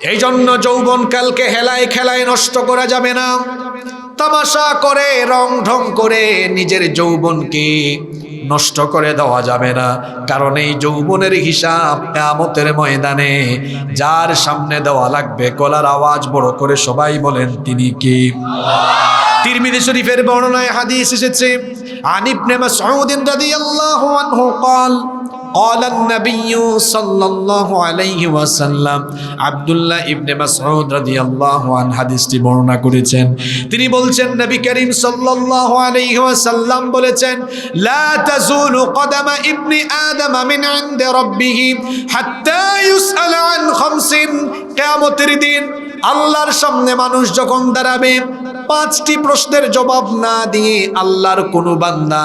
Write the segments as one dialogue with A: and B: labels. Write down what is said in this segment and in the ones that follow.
A: এই জন্য যৌবনকালকে হেলায় খেলায় নষ্ট করা যাবে না। তামাশা করে রং ঢং করে নিজের যৌবনকে নষ্ট করে দেওয়া যাবে না, কারণ এই যৌবনের হিসাব কিয়ামতের ময়দানে যার সামনে দেওয়া লাগবে, গলার আওয়াজ বড় করে সবাই বলেন তিনি কে? তিরমিজি শরীফের বর্ণনায় হাদিস এসেছে, আন ইবনে মাসউদ রাদিয়াল্লাহু আনহু قال قال النبي صلى الله عليه وسلم, আব্দুল্লাহ ইবনে মাসউদ রাদিয়াল্লাহু আনহু হাদিসটি বর্ণনা করেছেন। তিনি বলছেন, নবী করিম সাল্লাল্লাহু আলাইহি ওয়াসাল্লাম বলেছেন, লা তাজুলু কদামা ইবনি আদম মিন ইনদি রাব্বিহি হাত্তা ইউসআল আন খামসিন। কিয়ামতের দিন আল্লাহর সামনে মানুষ যখন দাঁড়াবে, 5টি প্রশ্নের জবাব না দিয়ে আল্লাহর কোনো বান্দা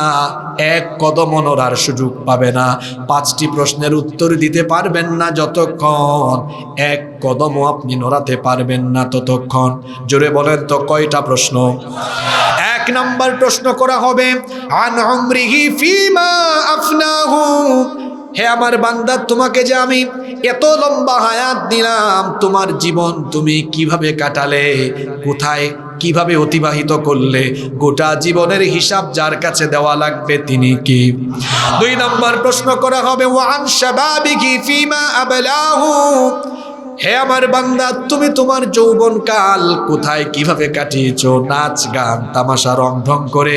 A: এক কদম নড়ার সুযোগ পাবে না। 5টি প্রশ্নের উত্তর দিতে পারবেন না যতক্ষণ, এক কদমও আপনি নড়াতে পারবেন না ততক্ষণ। জোরে বলেন তো কয়টা প্রশ্ন? 1 নম্বর প্রশ্ন করা হবে, আন উমরিহি ফিমা আফনাহু। হে আমার বান্দা, তোমাকে যে আমি এত লম্বা হায়াত দিলাম, তোমার জীবন তুমি কিভাবে কাটালে, কোথায় কিভাবে অতিবাহিত করলে, গোটা জীবনের হিসাব যার কাছে দেওয়া লাগবে তিনি কি? 2 নম্বর প্রশ্ন করা হবে, ওয়ান শাবাবিকি ফিমা আবলাহু। হে আমার বান্দা, তুমি তোমার যৌবনকাল কোথায় কিভাবে কাটিয়েছো? নাচ গান তামাশা রং ঢং করে,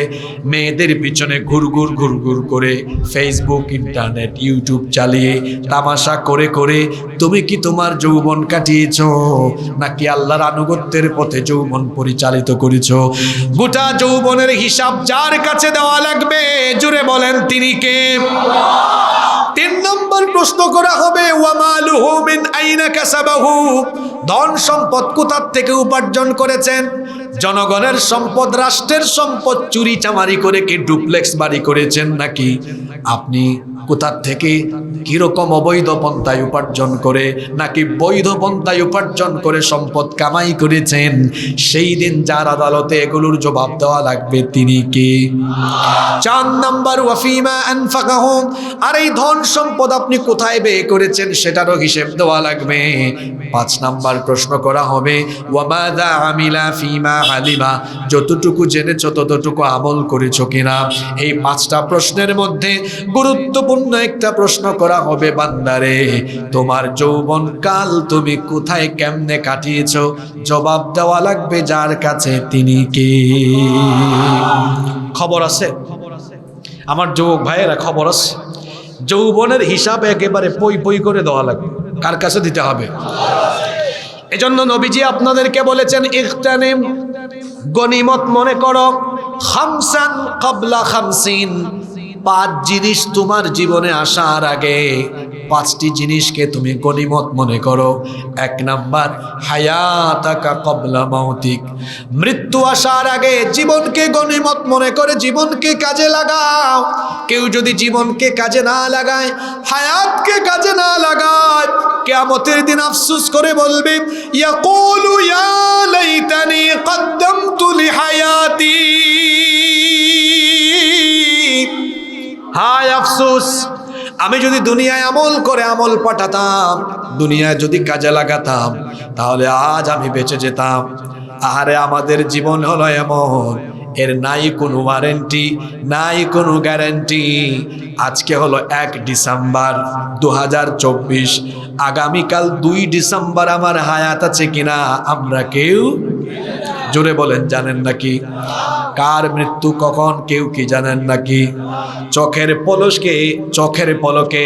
A: মেয়েদের পিছনে ঘুরঘুর ঘুরঘুর করে, ফেসবুক ইন্টারনেট ইউটিউব চালিয়ে তামাশা করে করে তুমি কি তোমার যৌবন কাটিয়েছো, নাকি আল্লাহর আনুগত্যের পথে যৌবন পরিচালিত করেছো? গোটা যৌবনের হিসাব যার কাছে দেওয়া লাগবে, জুড়ে বলেন তিনি কে? 3 নম্বর প্রশ্ন করা হবে, ওয়ামালুহু মিন আইনা কাসাবাহু। ধন সম্পদ কোথা থেকে উপার্জন করেছেন? জনগণের সম্পদ, রাষ্ট্রের সম্পদ চুরি চামারি করে কি ডুপ্লেক্স বাড়ি করেছেন, নাকি আপনি কোথা থেকে কিরকম অবৈধ পন্থায় উপার্জন করে, নাকি বৈধ পন্থায় উপার্জন করে সম্পদ কামাই করেছেন? সেই দিন যার আদালতে এগুলোর জবাব দেওয়া লাগবে তিনি কে? 4 নম্বর, ওয়াফিমা আনফাকাহু। আর এই ধন সম্পদ আপনি কোথায় ব্যয় করেছেন সেটারও হিসেব দেওয়া লাগবে। 5 নম্বর প্রশ্ন করা হবে, ওয়ামাযা আমিলা ফিমা আলিমা। যতটুকু জেনেছো ততটুকু আমল করেছো কিনা? এই 5টা প্রশ্নের মধ্যে গুরুত্বপূর্ণ একটা প্রশ্ন করা হবে, বান্দারে তোমার যৌবনকাল তুমি কোথায় কেমনে কাটিয়েছো, জবাব দেওয়া লাগবে যার কাছে তিনি কে? খবর আছে আমার যুবক ভাইয়েরা? খবর আছে? যৌবনের হিসাব একেবারে পই পই করে দেওয়া লাগবে। কার কাছে দিতে হবে? এজন্য নবীজি আপনাদেরকে বলেছেন, ইগতানিম, গনিমত মনে করো, খামসান ক্বাবলা খামসিন। 5 জিনিস তোমার জীবনে আসার আগে 5টি জিনিসকে তুমি গনিমত মনে করো। 1 নাম্বার, হায়াতাকা ক্বাবলা মাউতিক। মৃত্যু আসার আগে জীবনকে গনিমত মনে করে জীবনকে কাজে লাগাও। কেউ যদি জীবনকে কাজে না লাগায়, হায়াতকে কাজে না লাগায়, কিয়ামতের দিন আফসোস করে বলবে, ইয়াকুলু ইয়া লাইতানি কদ্দামতু লিহায়াতি। হায় আফসোস, আমি যদি দুনিয়ায় আমল করে আমল পাঠাতাম, দুনিয়ায় যদি কাজে লাগাতাম, তাহলে আজ আমি বেঁচে যেতাম। আহারে আমাদের জীবন হলো এমন, এর নাই কোনো ওয়ারেন্টি, নাই কোনো গ্যারান্টি। আজকে হলো 1 ডিসেম্বর 2024, আগামীকাল 2 ডিসেম্বর আমার হায়াত আছে কিনা আমরা কেউ, জোরে বলেন, জানেন নাকি? কার মৃত্যু কখন কেউ কি জানেন নাকি? চোখের পলকে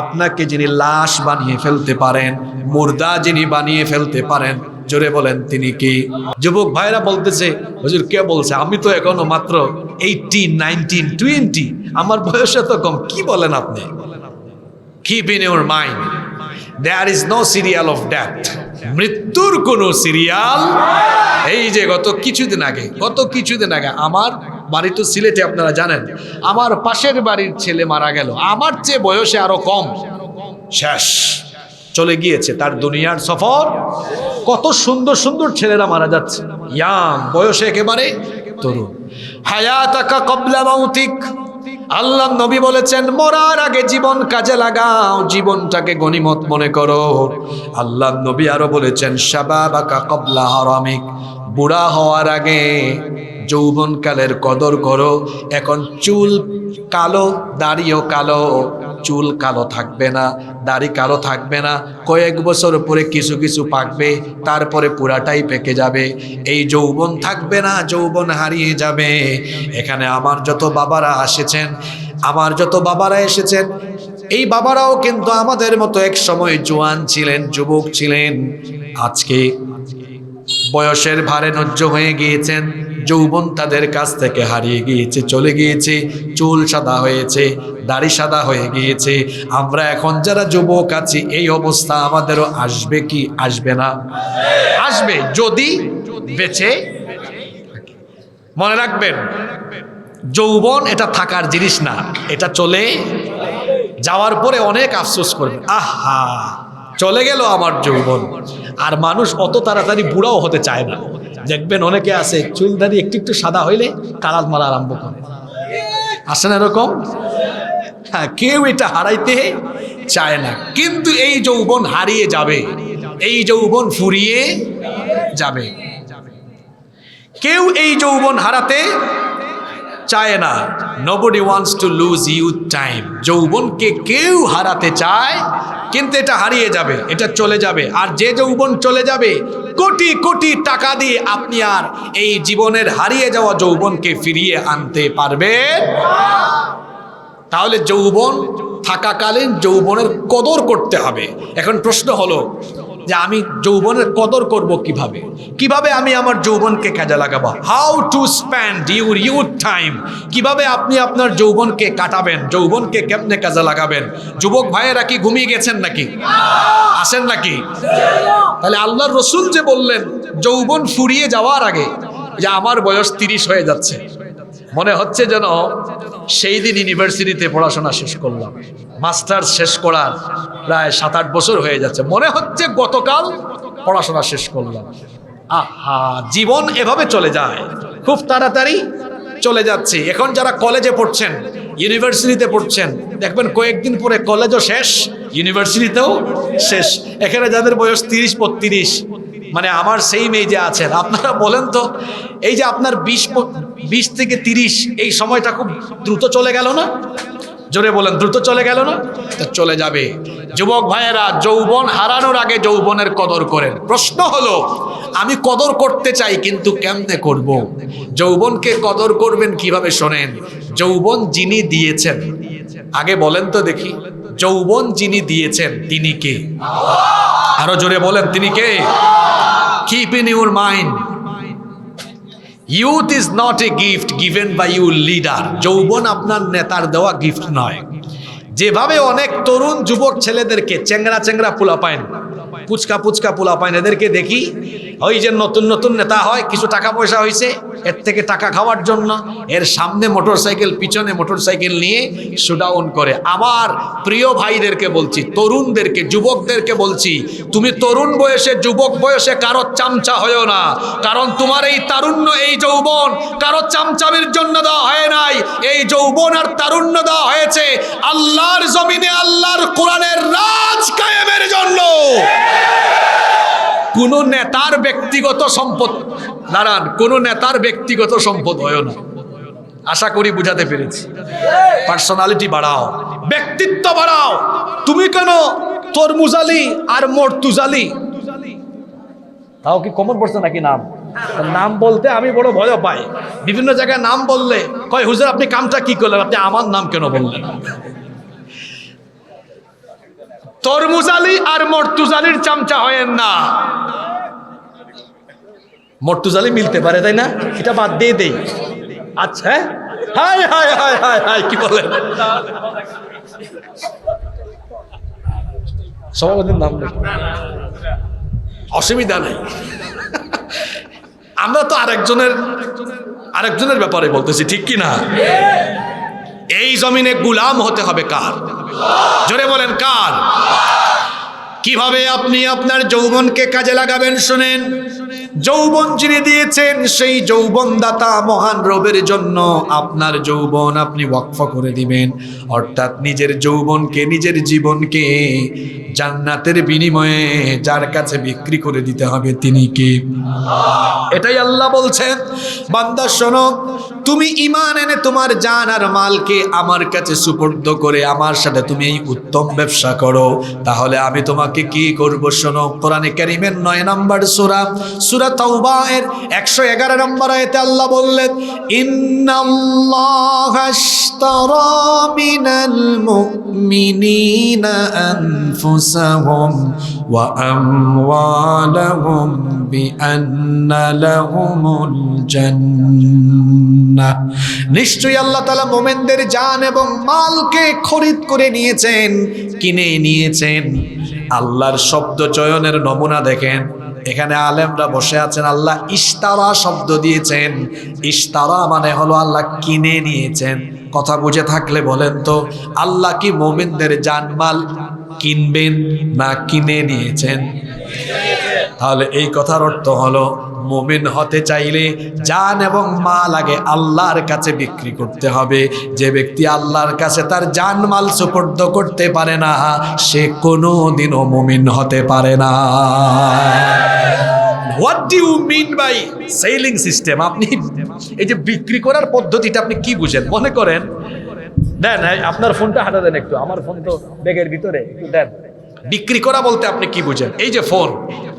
A: আপনাকে যিনি লাশ বানিয়ে ফেলতে পারেন, মুর্দা যিনি বানিয়ে ফেলতে পারেন, জোরে বলেন তিনি কি? যুবক ভাইরা বলতেছে, হুজুর কে বলছে? আমি তো এখনো মাত্র 18, 19, 20, আমার বয়স তো কম। কি বলেন আপনি? Keep in your mind, there is no serial of death. মৃত্যুর কোনো সিরিয়াল। এই যে গত কিছুদিন আগে আমার বাড়ি তো সিলেটে, আপনারা জানেন, আমার পাশের বাড়ির ছেলে মারা গেল, আমার চেয়ে বয়সে আরো কম। শেষ, চলে গিয়েছে তার দুনিয়ার সফর। কত সুন্দর সুন্দর ছেলেরা মারা যাচ্ছে, ইয়াং বয়সে একেবারে তরুণ। হায়াতাকা ক্বাবলা মাউতিক। আল্লাহ নবী বলেছেন মরার আগে জীবন কাজে লাগাও, জীবনটাকে গনিমত মনে করো। আল্লাহ নবী আরো বলেছেন শাবাবাকা ক্বাবলা হারামিক, বুড়া হওয়ার আগে যৌবনকালের কদর করো। এখন চুল কালো, দাড়িও কালো, চুল কালো থাকবে না, দাড়ি কালো থাকবে না, কয়েক বছর পরে কিছু কিছু পাকবে, তারপরে পুরাটাই পেকে যাবে। এই যৌবন থাকবে না, যৌবন হারিয়ে যাবে। এখানে আমার যত বাবারা এসেছেন, এই বাবারাও কিন্তু আমাদের মতো এক সময় জোয়ান ছিলেন, যুবক ছিলেন। আজকে বয়সের ভারে নজ্জ হয়ে গিয়েছেন, যৌবন তাদের কাছ থেকে হারিয়ে গিয়েছে, চলে গিয়েছে। চুল সাদা হয়েছে, দাড়ি সাদা হয়ে গিয়েছে। আমরা এখন যারা যুবক আছি এই অবস্থা আমাদেরও আসবে কি আসবে না? আসবে, যদি বেঁচে। মনে রাখবেন, যৌবন এটা থাকার জিনিস না, এটা চলে যাওয়ার পরে অনেক আফসোস করবে, আহা চলে গেল আমার যৌবন। আর মানুষ অত তাড়াতাড়ি বুড়াও হতে চায় না। দেখবেন অনেকে আছে চুল দাড়ি একটু একটু সাদা হইলে কালাত মারা আরম্ভ করে, আসে না এরকম? হ্যাঁ, কেউ এটা হারাইতে চায় না। কিন্তু এই যৌবন হারিয়ে যাবে, এই যৌবন ফুরিয়ে যাবে। কেউ এই যৌবন হারাতে চায় না। Nobody wants to lose youth time. যৌবনকে কেউ হারাতে চায়, কিন্তু এটা হারিয়ে যাবে, এটা চলে যাবে। আর যে যৌবন চলে যাবে, কোটি কোটি টাকা দিয়ে আপনি আর এই জীবনের হারিয়ে যাওয়া যৌবনকে ফিরিয়ে আনতে পারবেন। তাহলে যৌবন থাকাকালীন যৌবনের কদর করতে হবে। এখন প্রশ্ন হলো যে আমি যৌবনের কদর করব কিভাবে? কিভাবে আমি আমার যৌবনকে কাজে লাগাবো? How to spend your youth time. কিভাবে আপনি আপনার যৌবনকে কাটাবেন, যৌবনকে কেমনে কাজে লাগাবেন? যুবক ভাইয়েরা কি ঘুমিয়ে গেছেন নাকি? আসেন নাকি? তাহলে আল্লাহর রসুল যে বললেন যৌবন ফুরিয়ে যাওয়ার আগে, যে আমার বয়স 30 হয়ে যাচ্ছে, মনে হচ্ছে যেন সেই দিন ইউনিভার্সিটিতে পড়াশোনা শেষ করলাম, মাস্টার্স শেষ করার প্রায় 7-8 বছর হয়ে যাচ্ছে, মনে হচ্ছে গতকাল পড়াশোনা শেষ করলাম। আহা, জীবন এভাবে চলে যায়, খুব তাড়াতাড়ি চলে যাচ্ছে। এখন যারা কলেজে পড়ছেন, ইউনিভার্সিটিতে পড়ছেন, দেখবেন কয়েকদিন পরে কলেজও শেষ, ইউনিভার্সিটিতেও শেষ। এখানে যাদের বয়স 30-32, মানে আমার সেই মেয়ে যে আছেন, আপনারা বলেন তো, এই যে আপনার 20 থেকে 30 এই সময়টা খুব দ্রুত চলে গেল না? জোরে বলেন, দ্রুত চলে গেল না? চলে যাবে। যুবক ভাইয়েরা, যৌবন হারানোর আগে যৌবনের কদর করেন। প্রশ্ন হলো, আমি কদর করতে চাই কিন্তু কেমনে করব? যৌবনকে কদর করবেন কিভাবে? শোনেন, যৌবন যিনি দিয়েছেন, আগে বলেন তো দেখি, যৌবন যিনি দিয়েছেন তিনি কে? আরো জোরে বলেন, তিনি কে? Keep in your mind, youth is not a gift given by your leader. যৌবন আপনার নেতার দেওয়া গিফট নয়। যেভাবে অনেক তরুণ যুবক ছেলেদেরকে, চেংরা চেংরা পোলাপাইন, পুচকা পুচকা পোলাপাইন, এদেরকে দেখি ওই যে নতুন নতুন নেতা হয়, কিছু টাকা পয়সা হয়েছে, এর থেকে টাকা খাওয়ার জন্য এর সামনে মোটরসাইকেল, পিছনে মোটরসাইকেল নিয়ে শোডাউন করে। আমার প্রিয় ভাইদেরকে বলছি, তরুণদেরকে, যুবকদেরকে বলছি, তুমি তরুণ বয়সে, যুবক বয়সে কারো চামচা হয়েও না। কারণ তোমার এই তারুণ্য, এই যৌবন কারো চামচামির জন্য দেওয়া হয় নাই। এই যৌবন আর তারুণ্য দেওয়া হয়েছে আল্লাহর জমিনে আল্লাহর কোরআনের রাজ কায়েমের জন্য। কোন নেতার ব্যক্তিগত সম্পদ, দাঁড়ান, কোন নেতার ব্যক্তিগত সম্পদ হয় না। আশা করি বুঝাতে পেরেছি। পার্সোনালিটি বাড়াও, ব্যক্তিত্ব বাড়াও। তুমি কেন তরমুজালি আর মর্তুজালি, তাও কি কমন পড়ছে নাকি নাম? নাম বলতে আমি বড় ভয় পাই। বিভিন্ন জায়গায় নাম বললে কয়, হুজুর আপনি কামটা কি করলেন, আপনি আমার নাম কেন বললেন? তরমুজালি আর মর্তুজালির চামচা হয়েন না। মর্তুজালি মিলতে পারে, তাই না? এটা বাদ দিয়ে দেই। আচ্ছা, high high high high high, কি বলেন? সভাপতির নাম অসুবিধা নেই, আমরা তো আরেকজনের ব্যাপারে বলতেছি, ঠিক কি না? এই জমিনে গুলাম হতে হবে কার? জোরে বলেন, কার? কিভাবে আপনি আপনার যৌবনকে কাজে লাগাবেন শুনেন। যৌবন যিনি দিয়েছেন সেই যৌবনদাতা মহান রবের জন্য আপনার যৌবন আপনি ওয়াকফ করে দিবেন, অর্থাৎ নিজের যৌবনকে, নিজের জীবনকে জান্নাতের বিনিময়ে যার কাছে বিক্রি করে দিতে হবে তিনি কে? এটাই আল্লাহ বলছেন, বান্দা শোনো, তুমি ঈমান এনে তোমার জান আর মালকে আমার কাছে সুপর্দ করে আমার সাথে তুমি এই উত্তম ব্যবসা করো, তাহলে আমি তোমাকে কি করব? শোনো, কোরআনে কারীমের 9 নম্বর সূরা, সূরা তাওবা এর 111 নম্বর আয়াতে আল্লাহ বললেন, ইন্নাল্লাহা আশতারা মিনাল মুমিনিনা আনফুসাহুম ওয়া আমওয়ালাহুম বিআন্না লাহুমুল জান্নাহ। নিশ্চয়ই আল্লাহ তাআলা মুমিনদের জান এবং মালকে খরিদ করে নিয়েছেন, কিনে নিয়েছেন। আল্লাহর শব্দ চয়নের নমুনা দেখেন, এখানে আলেমরা বসে আছেন, আল্লাহ ইশতারা শব্দ দিয়েছেন। ইশতারা মানে হলো আল্লাহ কিনে নিয়েছেন। কথা বুঝে থাকলে বলেন তো, আল্লাহ কি মুমিনদের জানমাল কিনবেন না কিনে নিয়েছেন? তাহলে এই কথার অর্থ হলো, মুমিন হতে চাইলে জান এবং মাল আগে আল্লাহর কাছে বিক্রি করতে হবে। যে ব্যক্তি আল্লাহর কাছে তার জান মাল সুপর্দ করতে পারে না, সে কোনোদিনও মুমিন হতে পারে না। What do you mean by selling system? আপনি এই যে বিক্রি করার পদ্ধতিটা আপনি কি বুঝেন? মনে করেন, দেন আপনার ফোনটা হাঁটা দেন একটু, আমার ফোন তো ব্যাগের ভিতরে, একটু দেন। বিক্রি করা বলতে আপনি কি বুঝেন? এই যে ফোন,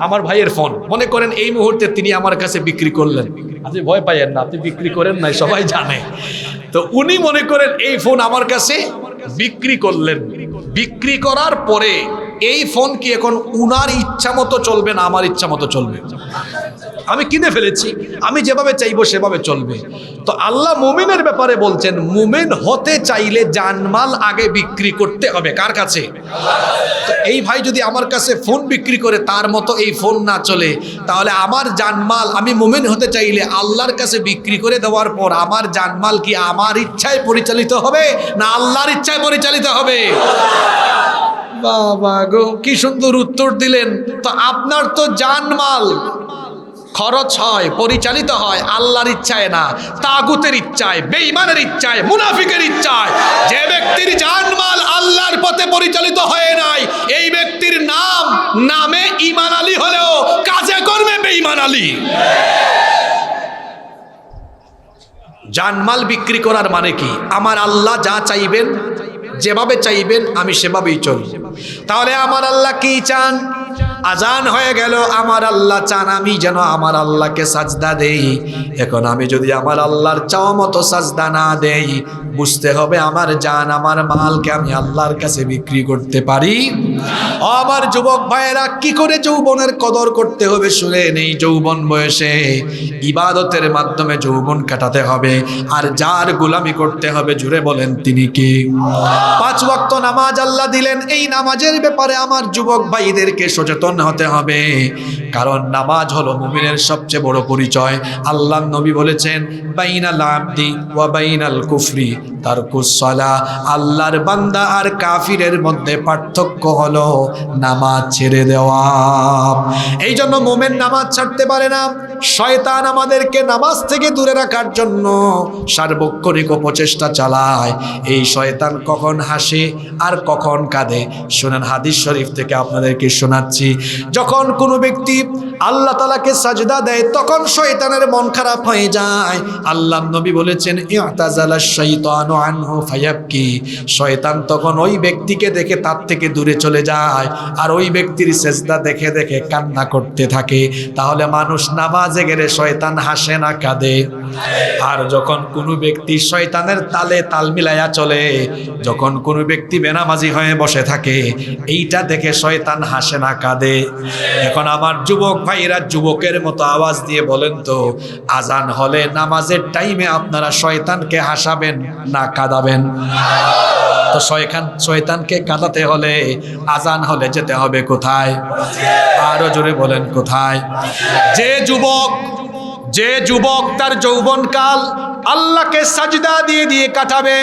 A: আমার ভাইয়ের ফোন, মনে করেন এই মুহূর্তে তিনি আমার কাছে বিক্রি করলেন, আপনি ভয় পাইয়েন না, আপনি বিক্রি করেন নাই, সবাই জানে। তো উনি মনে করেন এই ফোন আমার কাছে বিক্রি করলেন, বিক্রি করার পরে এই ফোন কি এখন উনার ইচ্ছা মতো চলবে না আমার ইচ্ছা মতো চলবে? আমি কিনে ফেলেছি, আমি যেভাবে চাইবো সেভাবে চলবে। তো আল্লাহ মুমিনের ব্যাপারে বলছেন, মুমিন হতে চাইলে জানমাল আগে বিক্রি করতে হবে কার কাছে? তো এই ভাই যদি আমার কাছে ফোন বিক্রি করে তার মতো এই ফোন না চলে, তাহলে আমার জানমাল, আমি মুমিন হতে চাইলে আল্লাহর কাছে বিক্রি করে দেওয়ার পর আমার জানমাল কি আমার ইচ্ছায় পরিচালিত হবে না আল্লাহর ইচ্ছায় পরিচালিত হবে? বাবা গো, কি সুন্দর উত্তর দিলেন। তো আপনার তো জানমাল খরচ হয়, পরিচালিত হয় আল্লাহর ইচ্ছায় না, তাগুতের ইচ্ছায়, বেঈমানের ইচ্ছায়, মুনাফিকের ইচ্ছায়। যে ব্যক্তির জানমাল আল্লাহর পথে পরিচালিত হয় নাই, এই ব্যক্তির নামে ঈমান আলী হলেও কাজে কর্মে বেঈমান আলী। জানমাল বিক্রি করার মানে কি? আমার আল্লাহ যা চাইবেন, যেভাবে চাইবেন আমি সেভাবেই চলি। তাহলে আমার আল্লাহ কি চান? আজান হয়ে গেল, আমার আল্লাহ চান আমি যেন আমার আল্লাহকে সাজদা দেই। এখন আমি যদি আমার আল্লাহর চাওয়া মতো সাজদা না দেই, বুঝতে হবে আমার জান, আমার মালকে আমি আল্লাহর কাছে বিক্রি করতে পারি। আমার যুবক ভাইয়েরা, কি করে যৌবনের কদর করতে হবে শুনেন। এই যৌবন বয়সে ইবাদতের মাধ্যমে যৌবন কাটাতে হবে, আর যার গোলামি করতে হবে, জুড়ে বলেন তিনি কি? 5 ওয়াক্ত নামাজ আল্লাহ দিলেন, এই নামাজের ব্যাপারে আমার যুবক ভাইদেরকে সচেতন হতে হবে, কারণ নামাজ হলো মুমিনের সবচেয়ে বড় পরিচয়। আল্লাহর নবী বলেছেন, বাইনাল আবদি ওয়া বাইনাল কুফরি তারকুস সালাহ। আল্লাহর বান্দা আর কাফিরের মধ্যে পার্থক্য হলো নামাজ ছেড়ে দেওয়া। এই জন্য মুমিন নামাজ ছাড়তে পারে না। শয়তান আমাদেরকে নামাজ থেকে দূরে রাখার জন্য সার্বক্ষণিক প্রচেষ্টা চালায়। এই শয়তান কখন হাসে আর কখন কাঁদে শুনেন, হাদিস শরীফ থেকে আপনাদেরকে শোনাচ্ছি। যখন কোনো ব্যক্তি আল্লাহ তাআলাকে সাজদা দেয়, তখন শয়তানের মন খারাপ হয়ে যায়। আল্লাহর নবী বলেছেন, ইআতাজালাশ শাইতানু আনহু ফায়াবকি। শয়তান তখন ওই ব্যক্তিকে দেখে তার থেকে দূরে চলে যায়, আর ওই ব্যক্তির সেজদা দেখে দেখে কান্না করতে থাকে। তাহলে মানুষ নামাজে গেলে শয়তান হাসে না কাঁদে? আর যখন কোনো ব্যক্তি শয়তানের তালে তাল মিলাইয়া চলে, যখন কোনো ব্যক্তি বেনামাজি হয়ে বসে থাকে, এইটা দেখে শয়তান হাসে না কাঁদে? এখন আমার যুবক ভাইরা যুবকের মতো আওয়াজ দিয়ে বলেন তো, আজান হলে নামাজের টাইমে আপনারা শয়তানকে হাসাবেন না কাঁদাবেন? তো শয়তানকে কাঁদাতে হলে আজান হলে যেতে হবে কোথায়? আরো জোরে বলেন কোথায়? যে যুবক তার যৌবনকাল আল্লাহকে সাজদা দিয়ে দিয়ে কাটাবে,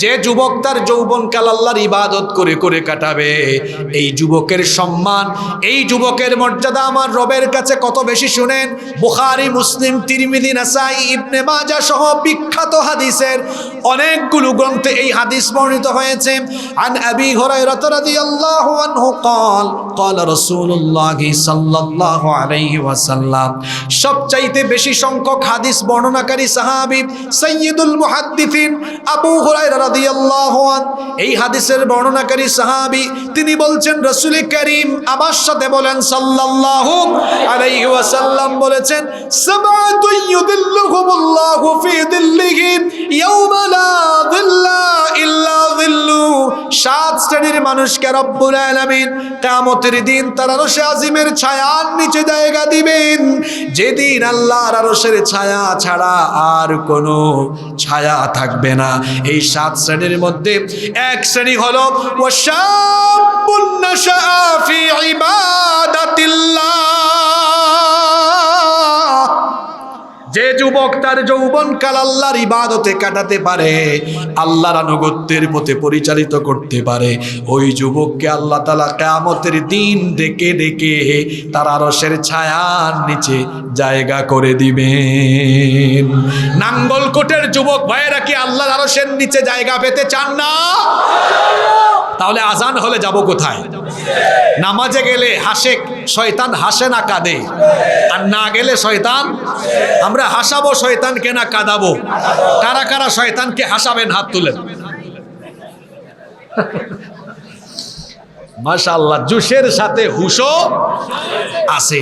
A: যে যুবক তার যৌবনকাল আল্লাহর ইবাদত করে করে কাটাবে, এই যুবকের সম্মান, এই যুবকের মর্যাদা আমার রবের কাছে কত বেশি শুনেন। বুখারী, মুসলিম, তিরমিজি, নাসাই, ইবনে মাজাহ সহ বিখ্যাত হাদিসের অনেকগুলো গ্রন্থে এই হাদিস বর্ণিত হয়েছে। আন আবি হুরায়রা রাদিয়াল্লাহু আনহু قال قال رسول الله সাল্লাল্লাহু আলাইহি ওয়াসাল্লাম। সবচাইতে বেশি সংখ্যক হাদিস বর্ণনাকারী সাহাবী সাইয়্যিদুল মুহাদ্দিসিন আবু হুরায়রা রাদিয়াল্লাহু আনহু, এই হাদিসের বর্ণনাকারী সাহাবী, তিনি বলছেন রাসূল করিম আমার সাথে বলেন সাল্লাল্লাহু আলাইহি ওয়াসাল্লাম বলেছেন, সাবাতু ইউদিল্লুহুমুল্লাহু ফি দিল্লিহি ইয়াওমা লা দিল্লা ইল্লা দিল্লু। সাত শ্রেণীর মানুষকে রব্বুল আলামিন কিয়ামতের দিন তার আরশে আজিমের ছায়ার নিচে জায়গা দিবেন, যেদিন আল্লাহর আরশের ছায়া ছাড়া আর কোনো ছায়া থাকবে না। এই সাত শ্রেণীর মধ্যে এক শ্রেণী হলো ওয়াশাবুন নাশা ফি ইবাদাতিল্লাহ। যে যুবক তার যৌবনকাল আল্লাহর ইবাদতে কাটাতে পারে, আল্লাহর আনুগত্যের পথে পরিচালিত করতে পারে, ওই যুবককে আল্লাহ তাআলা কিয়ামতের দিন ডেকে ডেকে তার আরশের ছায়ার নিচে জায়গা করে দিবেন। নাঙ্গলকোটের যুবক ভাইয়েরা কি আল্লাহর আরশের নিচে জায়গা পেতে চান না? তাহলে আজান হলে যাব কোথায়? নামাজে গেলে হাসে শয়তান, হাসে না কাঁদে? আর না গেলে শয়তান, আমরা হাসাবো শয়তানকে না কাঁদাবো? কারা কারা শয়তানকে হাসাবেন হাত তুলেন। মাশাআল্লাহ, জোশের সাথে হুশও আছে।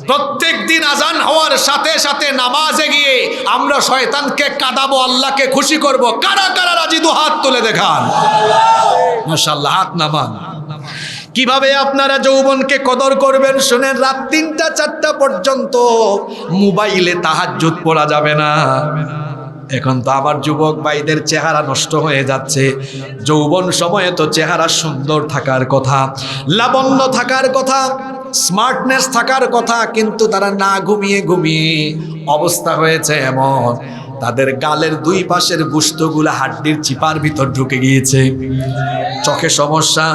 A: প্রত্যেক দিন আজান হওয়ার সাথে সাথে নামাজে গিয়ে আমরা শয়তানকে কাঁদাবো, আল্লাহকে খুশি করব। কারা কারা রাজি? দু হাত তুলে দেখান। মাশাআল্লাহ, হাত নামান। কিভাবে আপনারা যৌবনকে কদর করবেন শুনেন। রাত ৩টা-৪টা পর্যন্ত মোবাইলে তাহাজ্জুদ পড়া যাবে না। এখন তো আমার যুবক ভাইদের চেহারা নষ্ট হয়ে যাচ্ছে। যৌবন সময়ে তো চেহারা সুন্দর থাকার কথা, লাবণ্য থাকার কথা, স্মার্টনেস থাকার কথা, কিন্তু তারা না ঘুমিয়ে ঘুমিয়ে অবস্থা হয়েছে এমন, তাদের গালের দুই পাশের গোশতগুলো হাড্ডির চিপার ভিতর ঢুকে গিয়েছে। চোখে সমস্যা,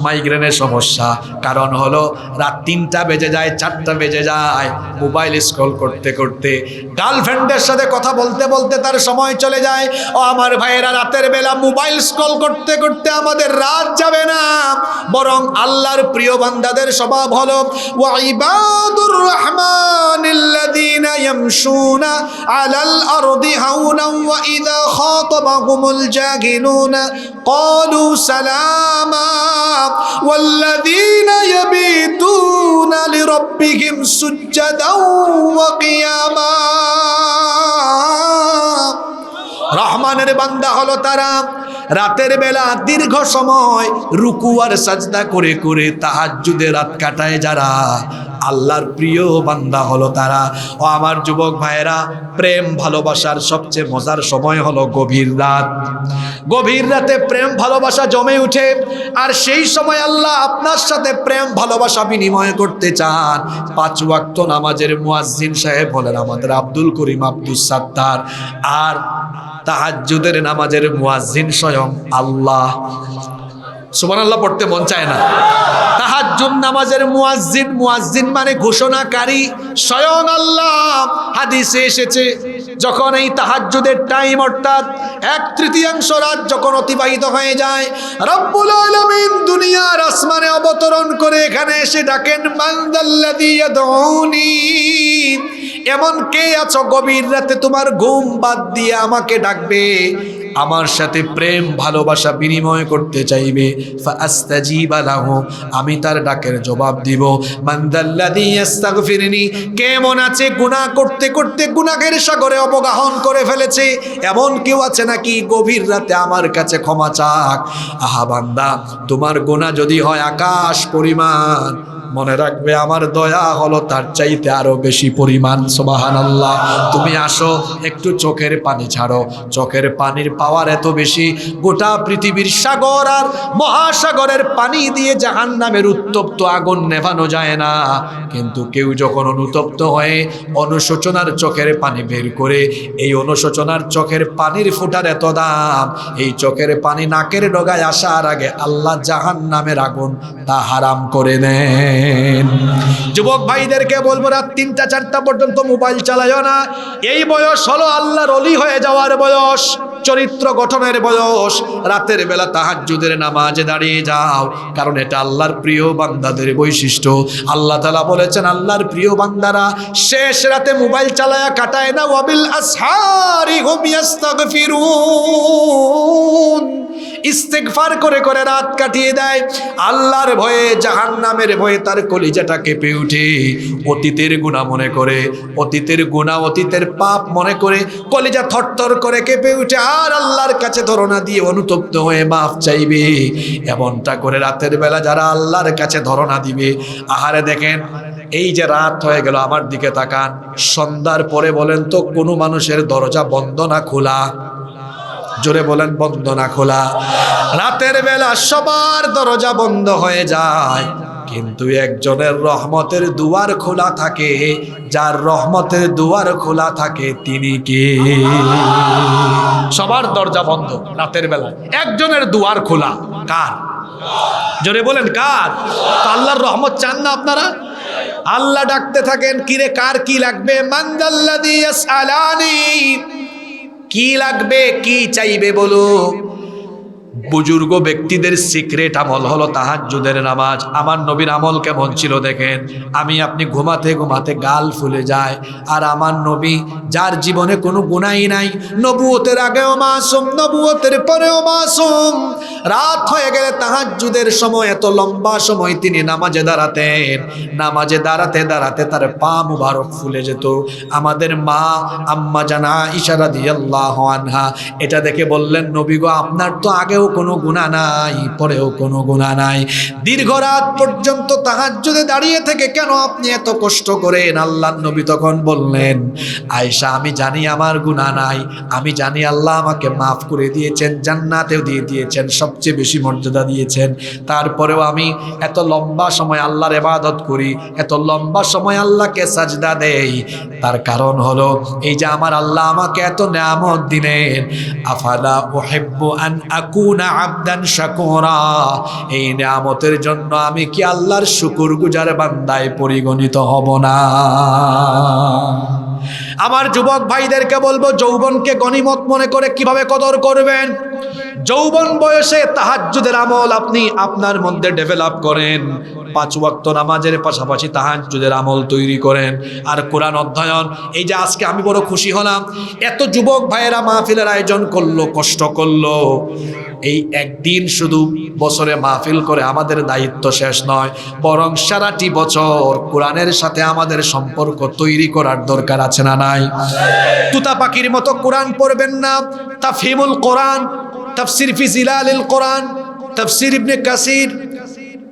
A: মাইগ্রেনের সমস্যা। কারণ হলো রাত 3টা বেজে যায়, 4টা বেজে যায়, মোবাইল স্ক্রল করতে করতে, গার্লফ্রেন্ডের সাথে কথা বলতে বলতে তার সময় চলে যায়। ও আমার ভাইয়েরা, রাতের বেলা মোবাইল স্ক্রল করতে করতে আমাদের রাত যাবে না, বরং আল্লাহর প্রিয় বান্দাদের স্বভাব হলো ওয়া ইবাদুর রহমানিল্লাযীনা ইয়ামশুনা আলাল আরদি হাওনান ওয়া ইযা খাতাবাহুমুল জাহিলুনা ক্বালু সালামা ওয়াল্লাযীনা ইয়াবিতুনা লিরাব্বিহিম সুজদান ওয়া কিয়ামা। রহমানের বান্দা হলো তারা রাতের বেলা দীর্ঘ সময় রুকু আর সাজদা করে করে তাহাজ্জুদে রাত কাটায় যারা, আল্লাহর প্রিয় বান্দা হলো তারা। ও আমার যুবক ভাইয়েরা, প্রেম ভালোবাসার সবচেয়ে মজার সময় হলো গভীর রাত। গভীর রাতে প্রেম ভালোবাসা জমে উঠে, আর সেই সময় আল্লাহ আপনার সাথে প্রেম ভালোবাসা বিনিময় করতে চান। 5 ওয়াক্ত নামাজের মুয়াজ্জিন সাহেব হলেন আমাদের আব্দুল করিম আব্দুস সাত্তার, আর তাহাজ্জুদের নামাজের মুয়াজ্জিন স্বয়ং আল্লাহ। সুবহানাল্লাহ পড়তে মন চায় না? তাহাজ্জুদ নামাজের মুয়াজ্জিন, মুয়াজ্জিন মানে ঘোষণাকারী, স্বয়ং আল্লাহ। হাদিসে এসেছে, যখন এই তাহাজ্জুদের টাইম অর্থাৎ 1/3 রাত যখন অতিবাহিত হয়ে যায়, রব্বুল আলামিন দুনিয়ার আসমানে অবতরণ করে এখানে এসে ডাকেন, মান যাল্লাযী ইয়াদউনি, এমন কে আছো গভীর রাতে তোমার ঘুম বাদ দিয়ে আমাকে ডাকবে, আমার সাথে প্রেম ভালোবাসা বিনিময় করতে চাইবে। ফাআস্তাজিবা লাহু, আমি তার ডাকের জবাব দিব। মান যাল্লাযী ইস্তাগফিরনি, কেমন আছে গুনাহ করতে করতে গুনাহের সাগরে অবগাহন করে ফেলেছে, এমন কেউ আছে নাকি গভীর রাতে আমার কাছে ক্ষমা চাক? আহা বান্দা, তোমার গুনাহ যদি হয় আকাশ পরিমাণ, মনে রাখবে আমার দয়া হলো তার চাইতে আরো বেশি পরিমাণ। সুবহানাল্লাহ। তুমি আসো একটু চোখের পানি ছাড়ো, চোখের পানির পাওয়ার এত বেশি, গোটা পৃথিবীর সাগর আর মহাসাগরের পানি দিয়ে জাহান্নামের উত্তপ্ত আগুন নেভানো যায় না, কিন্তু কেউ যখন অনুতপ্ত হয়ে অনুশোচনার চোখের পানি বের করে, এই অনুশোচনার চোখের পানির ফুটার এত দাম, এই চোখের পানি নাকের ডগায় আসার আগে আল্লাহ জাহান্নামের আগুন তা হারাম করে নেন। যুবক ভাইদেরকে বলবো রাত 3টা 4টা পর্যন্ত মোবাইল চালাইও না। এই বয়স হলো আল্লাহর ওলি হয়ে যাওয়ার বয়স, চরিত্র গঠনের বয়স। রাতের বেলা তাহাজ্জুদের নামাজে দাঁড়িয়ে যাও, কারণ এটা আল্লাহর প্রিয় বান্দাদের বৈশিষ্ট্য। আল্লাহ তাআলা বলেছেন আল্লাহর প্রিয় বান্দারা শেষ রাতে মোবাইল চালায়া কাটায় না, ওয়াবিল আসহারি হুম ইস্তাগফিরুন, ইস্তেগফার করে করে রাত কাটিয়ে দেয়। আল্লাহর ভয়ে, জাহান্নামের ভয়ে তার কলিজাটা কেঁপে ওঠে। অতীতের গুনাহ মনে করে, অতীতের গুনাহ, অতীতের পাপ মনে করে কলিজা থরথর করে কেঁপে উঠে, আর আল্লাহর কাছে ধরনা দিয়ে অনুতপ্ত হয়ে মাফ চাইবে। এমনটা করে রাতের বেলা যারা আল্লাহর কাছে ধরনা দিবে, আহারে দেখেন এই যে রাত হয়ে গেল, আমার দিকে তাকান, সন্ধ্যার পরে বলেন তো কোনো মানুষের দরজা বন্ধ না খোলা? জোরে বলেন বন্ধ না খোলা? রাতের বেলা সবার দরজা বন্ধ হয়ে যায়, কিন্তু একজনের রহমতের দুয়ার খোলা থাকে। যার রহমতের দুয়ার খোলা থাকে তিনি কে? সবার দরজা বন্ধ, রাতের বেলা একজনের দুয়ার খোলা। কার? জোরে বলেন কার? তো আল্লাহর রহমত চান না আপনারা? আল্লাহ ডাকতে থাকেন, কিরে কার কি লাগবে? মানদাল্লাযী ইয়াসআলানি, কি লাগবে, কি চাইবে বলো। বুজুর্গ ব্যক্তিদের সিক্রেট আমল হলো তাহাজ্জুদের নামাজ। আমার নবীর আমল কেমন ছিল দেখেন, আমি আপনি ঘুমাতে ঘুমাতে গাল ফুলে যায়, আর আমার নবী যার জীবনে কোনো গুনাহই নাই, নবুয়তের আগেও মাসুম, নবুয়তের পরেও মাসুম, রাত হয়ে গেলে তাহাজ্জুদের সময় এত লম্বা সময় তিনি নামাজে দাঁড়াতেন। নামাজে দাঁড়াতে দাঁড়াতে তার পা মুবারক ফুলে যেত। আমাদের মা আম্মা জানা আয়েশা রাদিয়াল্লাহু আনহা এটা দেখে বললেন, নবী গো আপনার তো আগেও কোনো গুনাহ নাই, পরেও কোনো গুনাহ নাই, দীর্ঘ রাত পর্যন্ত তাহাজ্জুদে দাঁড়িয়ে থেকে কেন আপনি এত কষ্ট করেন? আল্লাহর নবী তখন বললেন, আয়েশা আমি জানি আমার গুনাহ নাই, আমি জানি আল্লাহ আমাকে মাফ করে দিয়েছেন, জান্নাতেও দিয়ে দিয়েছেন, সবচেয়ে বেশি মর্যাদা দিয়েছেন, তারপরেও আমি এত লম্বা সময় আল্লাহর ইবাদত করি, এত লম্বা সময় আল্লাহকে সাজদা দেই, তার কারণ হলো এই যে আমার আল্লাহ আমাকে এত নিয়ামত দিলেন। আফালা উহিব্বু আন আকুনা আবদান শাকুরা, এই নিয়ামতের জন্য আমি কি আল্লাহর শুকরগুজার বান্দায় পরিগণিত হব না? আমার যুবক ভাইদেরকে বলবো, যৌবনকে গনিমত মনে করে কিভাবে কদর করবেন। যৌবন বয়সে তাহাজ্জুদের আমল আপনি আপনার মধ্যে ডেভেলপ করেন, 5 ওয়াক্ত নামাজের পাশাপাশি তাহাজ্জুদের আমল তৈরি করেন, আর কোরআন অধ্যয়ন। এই যে আজকে আমি বড় খুশি হলাম, এত যুবক ভাইয়েরা মাহফিলের আয়োজন করলো, কষ্ট করলো। এই একদিন শুধু বছরে মাহফিল করে আমাদের দায়িত্ব শেষ নয়, বরং সারাটি বছর কোরআনের সাথে আমাদের সম্পর্ক তৈরি করার দরকার আছে না নাই? তুতা পাখির মতো কোরআন পড়বেন না। তাফহিমুল কোরআন, তাফসির ফি জিলালিল কোরআন, তাফসির ইবনে কাসির,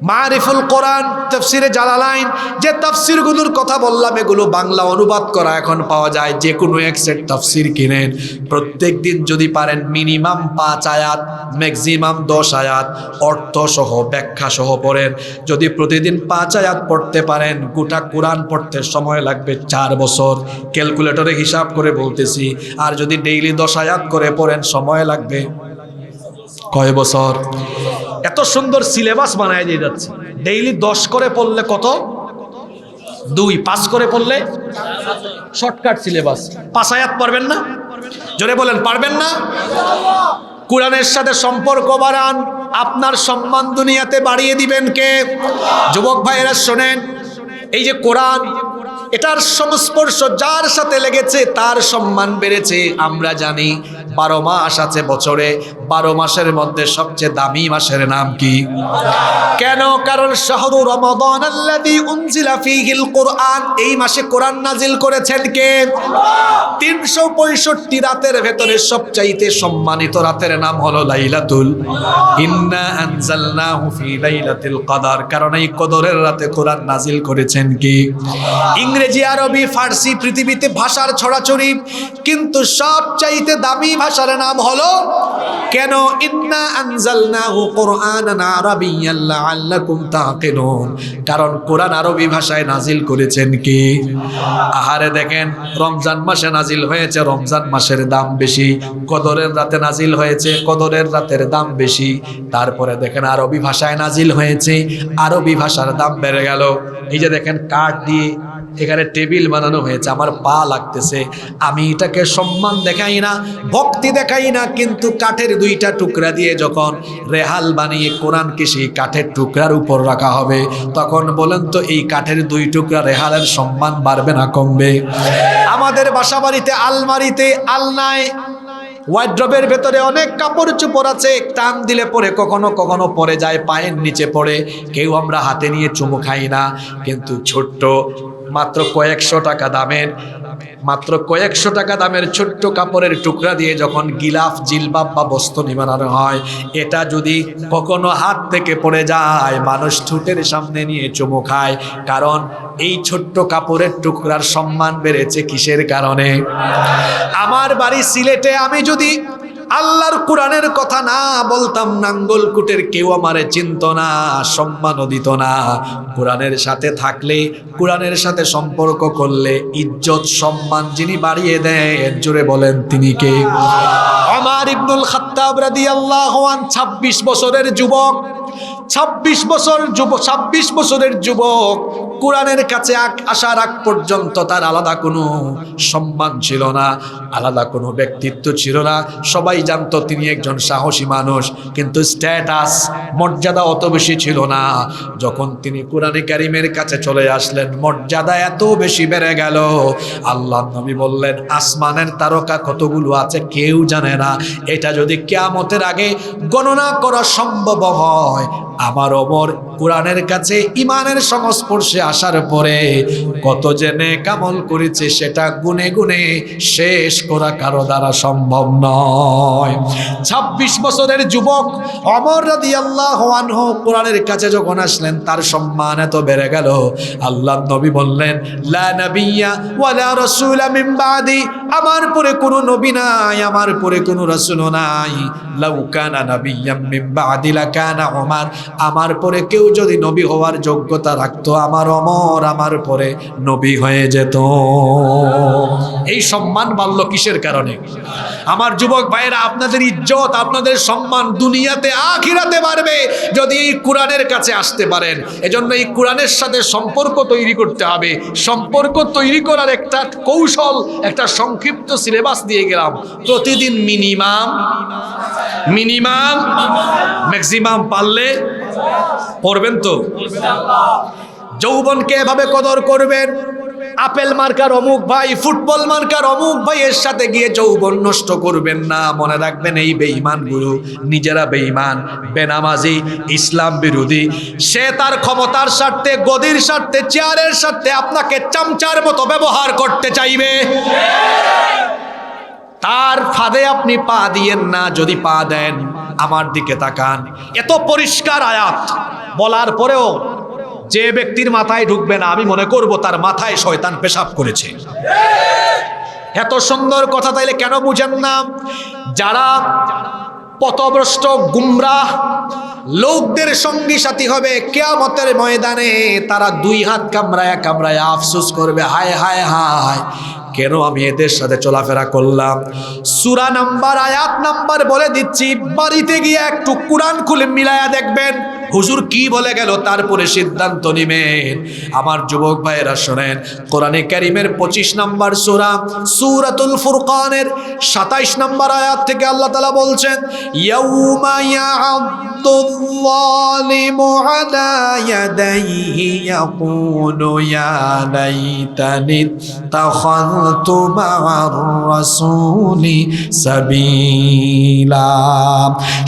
A: মারিফুল কোরআন, তাফসিরে জালালাইন, যে তাফসিরগুলোর কথা বললাম এগুলো বাংলা অনুবাদ করা এখন পাওয়া যায়। যে কোনো এক সেট তাফসির কিনেন, প্রত্যেক দিন যদি পারেন মিনিমাম 5 আয়াত, ম্যাক্সিমাম 10 আয়াত অর্থ সহ ব্যাখ্যা সহ পড়েন। যদি প্রতিদিন 5 আয়াত পড়তে পারেন, গোটা কোরআন পড়তে সময় লাগবে 4 বছর, ক্যালকুলেটরে হিসাব করে বলতেছি। আর যদি ডেইলি 10 আয়াত করে পড়েন, সময় লাগবে কয় বছর? এত সুন্দর সিলেবাস বানায় দিয়ে যাচ্ছে। ডেইলি 10 করে পড়লে কত? 2, 5 করে পড়লে শর্টকাট সিলেবাস। 5 আয়াত পারবেন না? জোরে বলেন পারবেন না? কোরআনের সাথে সম্পর্ক বাড়ান, আপনার সম্মান দুনিয়াতে বাড়িয়ে দিবেন কে? যুবক ভাইয়েরা শোনেন, এই যে কোরআন, এটার সংস্পর্শ যার সাথে লেগেছে তার সম্মান বেড়েছে। আমরা জানি 12 মাস আছে বছরে, 12 মাসের মধ্যে সবচেয়ে দামি মাসের নাম কি? কেন? কারণ শাহরু রমাদান আল্লাযী উনজিলা ফীহিল কুরআন, এই মাসে কোরআন নাজিল করেছেন কে? 365 রাতের ভেতরে সবচাইতে সম্মানিত রাতের নাম হলো লাইলাতুল, ইন্না আনজালনাহু ফী লাইলাতিল কদর, কারণ এই কদরের রাতে কোরআন নাজিল করেছেন কি? ইংরেজি, আরবি, ফার্সি, পৃথিবীতে ভাষার ছড়াছড়ি, কিন্তু সবচাইতে দামি ভাষার নাম হলো কেন? ইন্না আনজালনাহু কুরআনান আরাবিয়্যান লাআল্লাকুম তাকিলুন, কারণ কোরআন আরবি ভাষায় নাজিল করেছেন কি? আহারে দেখেন, রমজান মাসে নাজিল হয়েছে, রমজান মাসের দাম বেশি। কদরের রাতে নাজিল হয়েছে, কদরের রাতের দাম বেশি। তারপরে দেখেন আরবি ভাষায় নাজিল হয়েছে, আরবি ভাষার দাম বেড়ে গেল। এই যে দেখেন কাঠ দিয়ে এখানে টেবিল বানানো হয়েছে, আমার পা লাগতেছে, আমি এটাকে সম্মান দেখাই না, ভক্তি দেখাই না, কিন্তু কাঠের 2টা টুকরা দিয়ে যখন রেহাল বানিয়ে কোরআনকে সেই কাঠের টুকরার উপর রাখা হবে, তখন বলেন তো এই কাঠের 2 টুকরা রেহালের সম্মান বাড়বে না কমবে? আমাদের বাসা বাড়িতে আলমারিতে আলনায় ওয়ার্ড্রবের ভেতরে অনেক কাপড় চোপড় আছে, টান দিলে পরে কখনো কখনো পড়ে যায়, পায়ের নিচে পড়ে, কেউ আমরা হাতে নিয়ে চুমু খাই না। কিন্তু ছোট্ট মাত্র কয়েকশো টাকা দামের ছোট্ট কাপড়ের টুকরা দিয়ে যখন গিলাফ, জিলবাব বা বস্ত্র বানানো হয়, এটা যদি কখনো হাত থেকে পড়ে যায়, মানুষ ঠোঁটের সামনে নিয়ে চুমু খায়। কারণ এই ছোট্ট কাপড়ের টুকরার সম্মান বেড়েছে কিসের কারণে? আমার বাড়ি সিলেটে, আমি যদি আল্লাহর কোরআনের কথা না বলতাম, নাঙ্গলকুটের কেউ আমারে চিনত না, সম্মানও দিত না। কোরআনের সাথে থাকলে, কোরআনের সাথে সম্পর্ক করলে ইজ্জত সম্মান যিনি বাড়িয়ে দেন, জোরে বলেন তিনি কে? ওমর ইবনুল খাত্তাব রাদিয়াল্লাহু আনহু 26 বছরের যুবক, 26 বছরের যুবক কোরআনের কাছে আসার আগ পর্যন্ত তার আলাদা কোনো সম্মান ছিল না, আলাদা কোনো ব্যক্তিত্ব ছিল না। সবাই জানতো তিনি একজন সাহসী মানুষ, কিন্তু স্ট্যাটাস, মর্যাদা অত বেশি ছিল না। যখন তিনি কোরআনে কারিমের কাছে চলে আসলেন, মর্যাদা এত বেশি বেড়ে গেল। আল্লাহ নবী বললেন, আসমানের তারকা কতগুলো আছে কেউ জানে না। এটা যদি কিয়ামতের আগে গণনা করা সম্ভব হয়, আমার ওমর কোরআনের কাছে ঈমানের সংস্পর্শে আসার পরে কত যে নেক আমল করেছে, সেটা গুনে গুনে শেষ করা কারো দ্বারা সম্ভব নয়। 26 বছরের যুবক ওমর রাদিয়াল্লাহু আনহু কোরআনের কাছে যখন আসলেন, তার সম্মান এত বেড়ে গেল। আল্লাহর নবী বললেন, লা নাবিয়্যা ওয়ালা রাসূলা মিন বাদি, আমার পরে কোনো নবী নাই, আমার পরে কোনো রাসূল নাই। লাউ কানা নাবিয়্যাম মিন বাদি লাকানা ওমর, আমার পরে কেউ যদি নবী হওয়ার যোগ্যতা রাখতো, আমার ওমর আমার পরে নবী হয়ে যেত। এই সম্মান বাড়লো কিসের কারণে? আমার যুবক ভাইরা, আপনাদের ইজ্জত, আপনাদের সম্মান দুনিয়াতে আখিরাতে বাড়বে যদি এই কোরআনের কাছে আসতে পারেন। এজন্য এই কোরআনের সাথে সম্পর্ক তৈরি করতে হবে। সম্পর্ক তৈরি করার একটা কৌশল, একটা সংক্ষিপ্ত সিলেবাস দিয়ে গেলাম। প্রতিদিন মিনিমাম ম্যাক্সিমাম পারলে পড়বেন তো। যৌবনকে এভাবে কদর করবেন। আপেল মার্কার অমুক ভাই, ফুটবল মার্কার অমুক ভাইয়ের সাথে গিয়ে যৌবন নষ্ট করবেন না। মনে রাখবেন, এই বেঈমানগুলো নিজেরা বেঈমান, বেনামাজি, ইসলাম বিরোধী। সে তার ক্ষমতার স্বার্থে, গদির স্বার্থে, চেয়ারের স্বার্থে আপনাকে চামচার মতো ব্যবহার করতে চাইবে। তার ফাঁদে আপনি পা দিয়েন না। যদি পা দেন, আমার দিকে তাকান। এত পরিষ্কার আয়াত বলার পরেও যে ব্যক্তির মাথায় ঢুকবে না, আমি মনে করব তার মাথায় শয়তান পেশাব করেছে। এত সুন্দর কথা তাইলে কেন বুঝেন না? যারা পথভ্রষ্ট গুমরাহ লোকদের সঙ্গী সাথী হবে কিয়ামতের ময়দানে, তারা 2 হাত কামড়ায়া কামড়ায়া আফসোস করবে, হায় হায় হায়, কেন আমি এদের সাথে চলাফেরা করলাম। সূরা নাম্বার, আয়াত নাম্বার বলে দিচ্ছি, বাড়িতে গিয়ে একটু কোরআন খুলে মিলায়া দেখবেন। হুজুর কি বলে গেল তারপরে সিদ্ধান্ত নিবেন। আমার যুবক ভাইয়েরা শোনেন, কোরআনে কারীমের 25 নম্বর সূরা সূরাতুল ফুরকানের 27 নম্বর আয়াত থেকে আল্লাহ তাআলা বলছেন, ইয়াউমা ইয়া'আদ্দুল যালিমু আলা ইয়াদাইহি ইয়াকুলু ইয়া লাইতানি তাখাযতু মা'আর রাসূলি সাবিলা।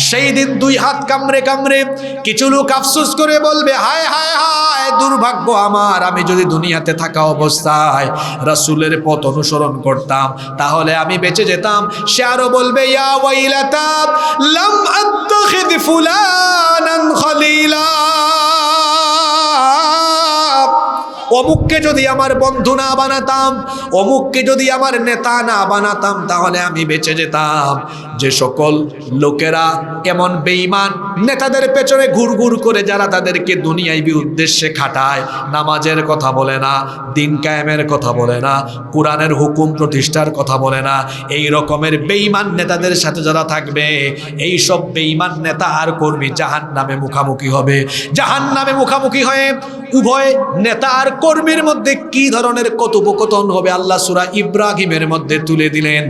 A: সেই দিন দুই হাত কামড়ে কামড়ে কিছু লোক আফসোস করে বলবে, হায় হায় হায়, দুর্ভাগ্য আমার, আমি যদি দুনিয়াতে থাকা অবস্থায় রাসূলের পথ অনুসরণ করতাম তাহলে আমি বেঁচে যেতাম। সে আরো বলবে, ইয়া ওয়াইলাতা লাম আত্তাখিদ ফুলানান খলিলা, অমুককে যদি আমার বন্ধু না বানাতাম, অমুককে যদি আমার নেতা না বানাতাম তাহলে আমি বেঁচে যেতাম। যে সকল লোকেরা এমন বেঈমান নেতাদের পেছনে ঘুরঘুর করে, যারা তাদেরকে দুনিয়াবী উদ্দেশ্যে খাটায়, নামাজের কথা বলে না, দিন কায়েমের কথা বলে না, কোরআনের হুকুম প্রতিষ্ঠার কথা বলে না, এই রকমের বেঈমান নেতাদের সাথে যারা থাকবে, এই সব বেঈমান নেতা আর কর্মী জাহান্নামে মুখামুখি হবে। জাহান্নামে মুখামুখি হয়ে উভয় নেতা আর কর্মীর মধ্যে কি ধরনের কথোপকথন হবে আল্লাহ সূরা ইব্রাহিমের মধ্যে তুলে দিলেন।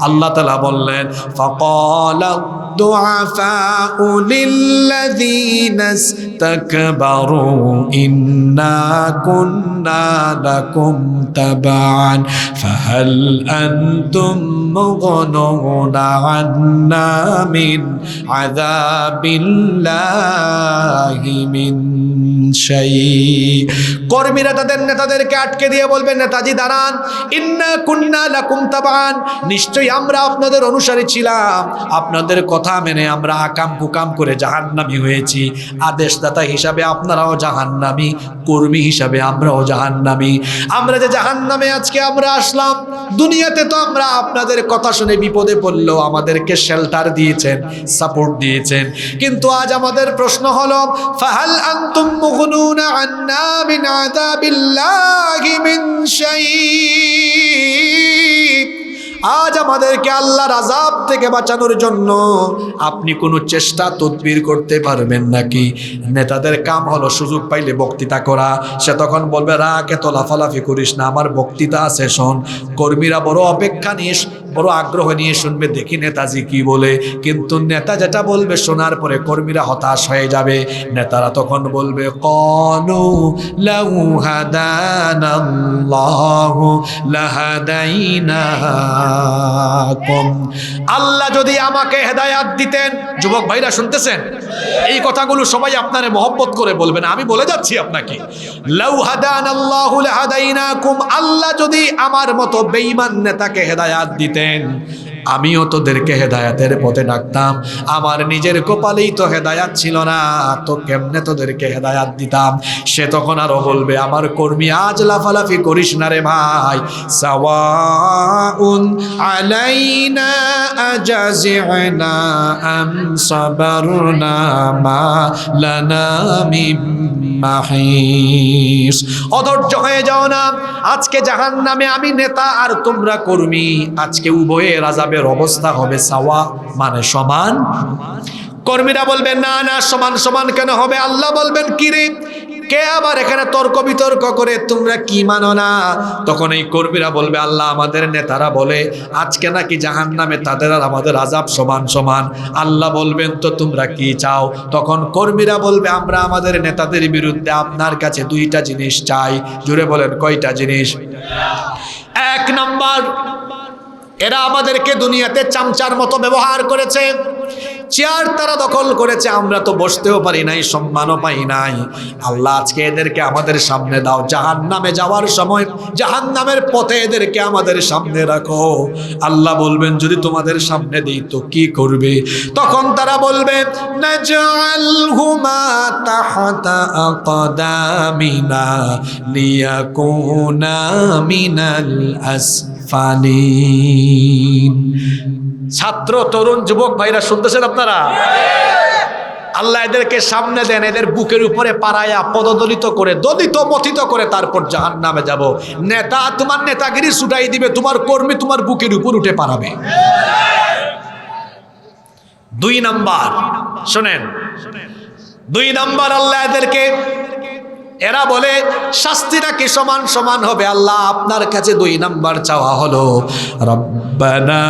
A: আল্লাহ তাআলা বললেন, ফাকালা দুআফাউ লিল্লাযীনা ইসতাকবারু ইন্না কুন্না লাকুম তাবান ফাহাল আনতুম মুগনুনা আন্না মিন আযাবিল্লাহি মিন শাই। কর্মীরা তাদের নেতাদেরকে আটকে দিয়ে বলবেন, নেতাজি দাঁড়ান, ইন্না কুন্না লাকুম তাবান, নিশ্চয়ই আমরা আপনাদের অনুসারী ছিলাম, আপনাদের কথা মেনে আমরা আকাম কুকাম করে জাহান্নামী হয়েছি। আদেশদাতা হিসাবে আপনারাও জাহান্নামী, কর্মী হিসাবে আমরাও জাহান্নামী। আমরা যে জাহান্নামে আজকে আমরা আসলাম, দুনিয়াতে তো আমরা আপনাদের কথা শুনে বিপদে পড়লেও আমাদেরকে শেল্টার দিয়েছেন, সাপোর্ট দিয়েছেন, কিন্তু আজ আমাদের প্রশ্ন হলো, ফাহাল আনতুম মুগনুনা আন্না মিন আযাবিল্লাহি মিন শাই, আজ আমাদেরকে আল্লাহর আযাব থেকে বাঁচানোর জন্য আপনি কোনো চেষ্টা তদবির করতে পারবেন নাকি? নেতাদের কাম হলো সুযোগ পাইলে বক্তৃতা করা। সে তখন বলবে, রাগ এত লাফালাফি করিস না, আমার বক্তৃতা আছে শোন। কর্মীরা বড় অপেক্ষা নিয়ে, বড় আগ্রহ নিয়ে শুনবে, দেখি নেতাজি কি বলে। কিন্তু নেতা যেটা বলবে শোনার পরে কর্মীরা হতাশ হয়ে যাবে। নেতারা তখন বলবে, ক্বালু লাউ হাদানাল্লাহু লাহাদাইনাকুম, আল্লাহ যদি আমাকে হেদায়াত দিতেন। যুবক ভাইরা শুনতেছেন? এই কথাগুলো সবাই আপনারে মহব্বত করে বলবেন, আমি বলে যাচ্ছি আপনাকে। লাউ হাদানাল্লাহু লাহাদাইনাকুম, আল্লাহ যদি আমার মতো বেঈমান নেতাকে হেদায়াত দিতেন, আমিও তোদেরকে হেদায়াতের পথে ডাকতাম। আমার নিজের কপালেই তো হেদায়াত ছিল না, তো কেমনে তোদেরকে হেদায়াত দিতাম? সে তখন আরো বলবে, আমার কর্মী আজ লাফালাফি করিস না রে ভাই, সাওয়াউন আলাইনা আজাজিনা আম সাবারনা মা লানা মিন মাহিস। অধৈর্য হয়ে যাও না, আজকে জাহান্নামে আমি নেতা আর তোমরা কর্মী, আজকে উভয়ের আযাবের অবস্থা হবে সাওয়া, মানে সমান। কর্মীরা বলবেন, না না, সমান সমান কেন হবে? আল্লাহ বলবেন, কি রে, কে আবার এখানে তর্ক বিতর্ক করে, তোমরা কি মানো না? তখন এই কর্মীরা বলবে, আল্লাহ আমাদের নেতারা বলে আজকে নাকি জাহান্নামে তাদের আর আমাদের আযাব সমান সমান। আল্লাহ বলবেন, তো তোমরা কি চাও? তখন কর্মীরা বলবে, আমরা আমাদের নেতাদের বিরুদ্ধে আপনার কাছে দুইটা জিনিস চাই। জুড়ে বলেন, কয়টা জিনিস? এক নাম্বার, এরা আমাদেরকে দুনিয়াতে চামচার মতো ব্যবহার করেছে, চেয়ার তারা দখল করেছে, আমরা তো বসতেও পারি নাই, সম্মানও পাই নাই। আল্লাহ আজকে এদেরকে আমাদের সামনে দাও, জাহান্নামে যাওয়ার সময় জাহান্নামের পথে এদেরকে আমাদের সামনে রাখো। আল্লাহ বলবেন, যদি তোমাদের সামনে দিই তো কি করবে? তখন তারা বলবে, নাজআলহুমা তাহতা আকদামিনা লিয়াকুনা মিনাল আসফালিন। ছাত্র, তরুণ, যুবক ভাইরা শুনতেছেন আপনারা? আল্লাহ এদেরকে সামনে দেন, এদের বুকের উপরে পাড়ায়া পদদলিত করে, দলিত মথিত করে তারপর জাহান্নামে যাব। নেতা তোমার নেতাগিরি ছুটাই দিবে, তোমার কর্মী তোমার বুকের উপর উঠে পারাবে। দুই নাম্বার, শোনেন, দুই নাম্বার আল্লাহ এদেরকে, এরা বলে শাস্তি নাকি সমান সমান হবে। আল্লাহ আপনার কাছে দুই নাম্বার চাওয়া হলো, রব্বানা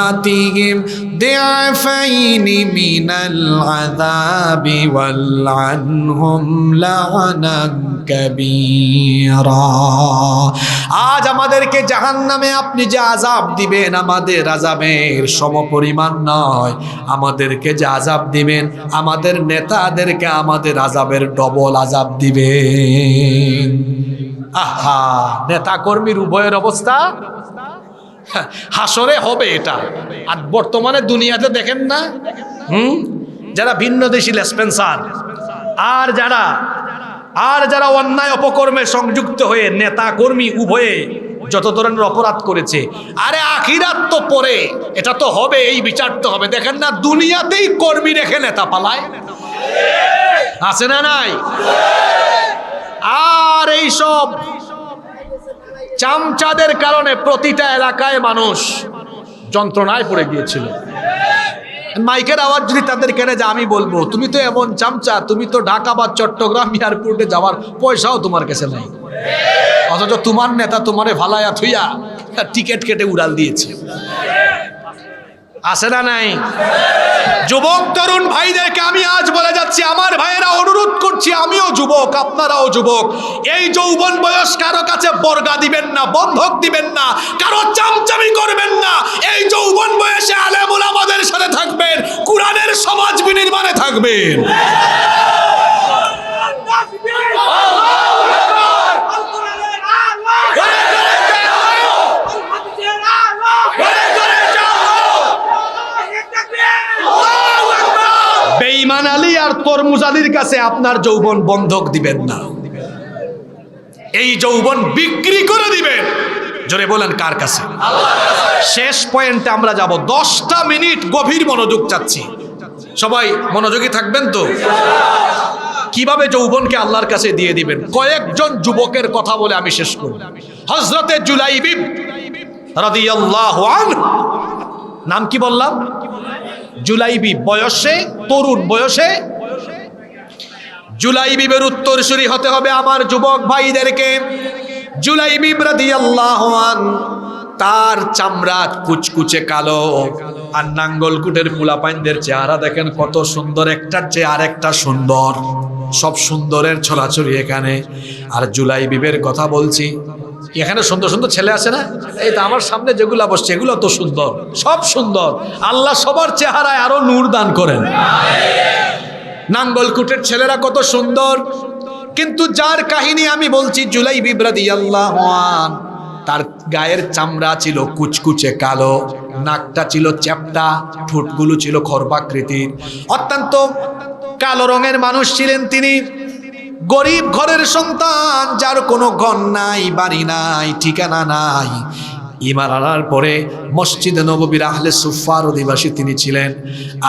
A: আতিহিম দিআফাইনি মিনাল আযাবি ওয়ালআনহুম লা'নান কাবীরা। আজ আমাদেরকে জাহান্নামে আপনি যে আযাব দিবেন, আমাদের আযাবের সমপরিমাণ নয়। আমাদেরকে যে আযাব দিবেন, আমাদের নেতাদেরকে আমাদের আযাবের ডবল আযাব দিবেন। আহা, নেতা কর্মীর উভয়ের অবস্থা হাসরে হবে এটা। আর বর্তমানে দুনিয়াতে দেখেন না, যারা ভিন্ন দেশি লেসপেন্সার আর যারা অন্যায় অপকর্মে সংযুক্ত হয়ে নেতা কর্মী উভয়ে যত ধরনের অপরাধ করেছে, আরে আখিরাত তো পরে, এটা তো হবে, এই বিচার তো হবে। দেখেন না দুনিয়াতেই কর্মী রেখে নেতা পালায়, আছে না নাই? আর এই সব চামচাদের কারণে প্রতিটা এলাকায় মানুষ যন্ত্রণায় পড়ে গিয়েছিল। মাইকের আওয়াজ যদি তাদের কেড়ে যায়, আমি বলবো তুমি তো এমন চামচা, তুমি তো ঢাকা বা চট্টগ্রাম এয়ারপোর্টে যাওয়ার পয়সাও তোমার কাছে নাই, অথচ তোমার নেতা তোমারে ভালায়া থুইয়া টিকিট কেটে উড়াল দিয়েছে। আছে না নাই? যুবক তরুণ ভাইদেরকে আমি আজ বলে যাচ্ছি, আমার ভাইয়েরা অনুরোধ করছি, আমিও যুবক, আপনারাও যুবক, এই যৌবন বয়স কারো কাছে বর্গা দিবেন না, বন্ধক দিবেন না, কারো চামচামি করবেন না। এই যৌবন বয়সে আলেম ওলামাদের সাথে থাকবেন, কোরআনের সমাজ বিনির্মাণে থাকবেন। বেঈমান আলী আর তরমুজ আলীর কাছে আপনার যৌবন বন্ধক দিবেন না, এই যৌবন বিক্রি করে দিবেন। জোরে বলেন কার কাছে? শেষ পয়েন্টে আমরা যাব, 10টা মিনিট গভীর মনোযোগ চাচ্ছি, সবাই মনোযোগী থাকবেন তো? কিভাবে যৌবনকে আল্লাহর কাছে দিয়ে দিবেন, কয়েকজন যুবকের কথা বলে আমি শেষ করব। হযরতে জুলাইবিব রাদিয়াল্লাহু আনহু, নাম কি বললাম? জুলাইবিব, বয়সে তরুণ, বয়সে জুলাইবিবের উত্তরসূরি হতে হবে আমার যুবক ভাইদেরকে। জুলাইবিব রাদিয়াল্লাহু আনহু, তার চামড়া কুচকুচে কালো, আর নাঙ্গলকুটের পোলাপাইনদের চেহারা দেখেন কত সুন্দর, একটার চেয়ে আরেকটা সুন্দর, সব সুন্দরের ছড়াছড়ি এখানে। আর জুলাইবিবের কথা বলছি, এখানে সুন্দর সুন্দর ছেলে আছে না, এই তো আমার সামনে যেগুলা বসছে এগুলো তো সুন্দর, সব সুন্দর। আল্লাহ সবার চেহারায় আরো নূর দান করেন। নাঙ্গলকুটের ছেলেরা কত সুন্দর, কিন্তু যার কাহিনী আমি বলছি জুলাইবিব রাদিয়াল্লাহু আনহু, তার গায়ের চামড়া ছিল কুচকুচে কালো, নাকটা ছিল চ্যাপ্টা, ঠোঁটগুলো ছিল খর্বাকৃতির, অত্যন্ত কালো রঙের মানুষ ছিলেন তিনি। গরিব ঘরের সন্তান, যার কোনো ঘর নাই, বাড়ি নাই, ঠিকানা নাই। ঈমান আনার পরে মসজিদে নববীর আহলে সুফফার অধিবাসী তিনি ছিলেন।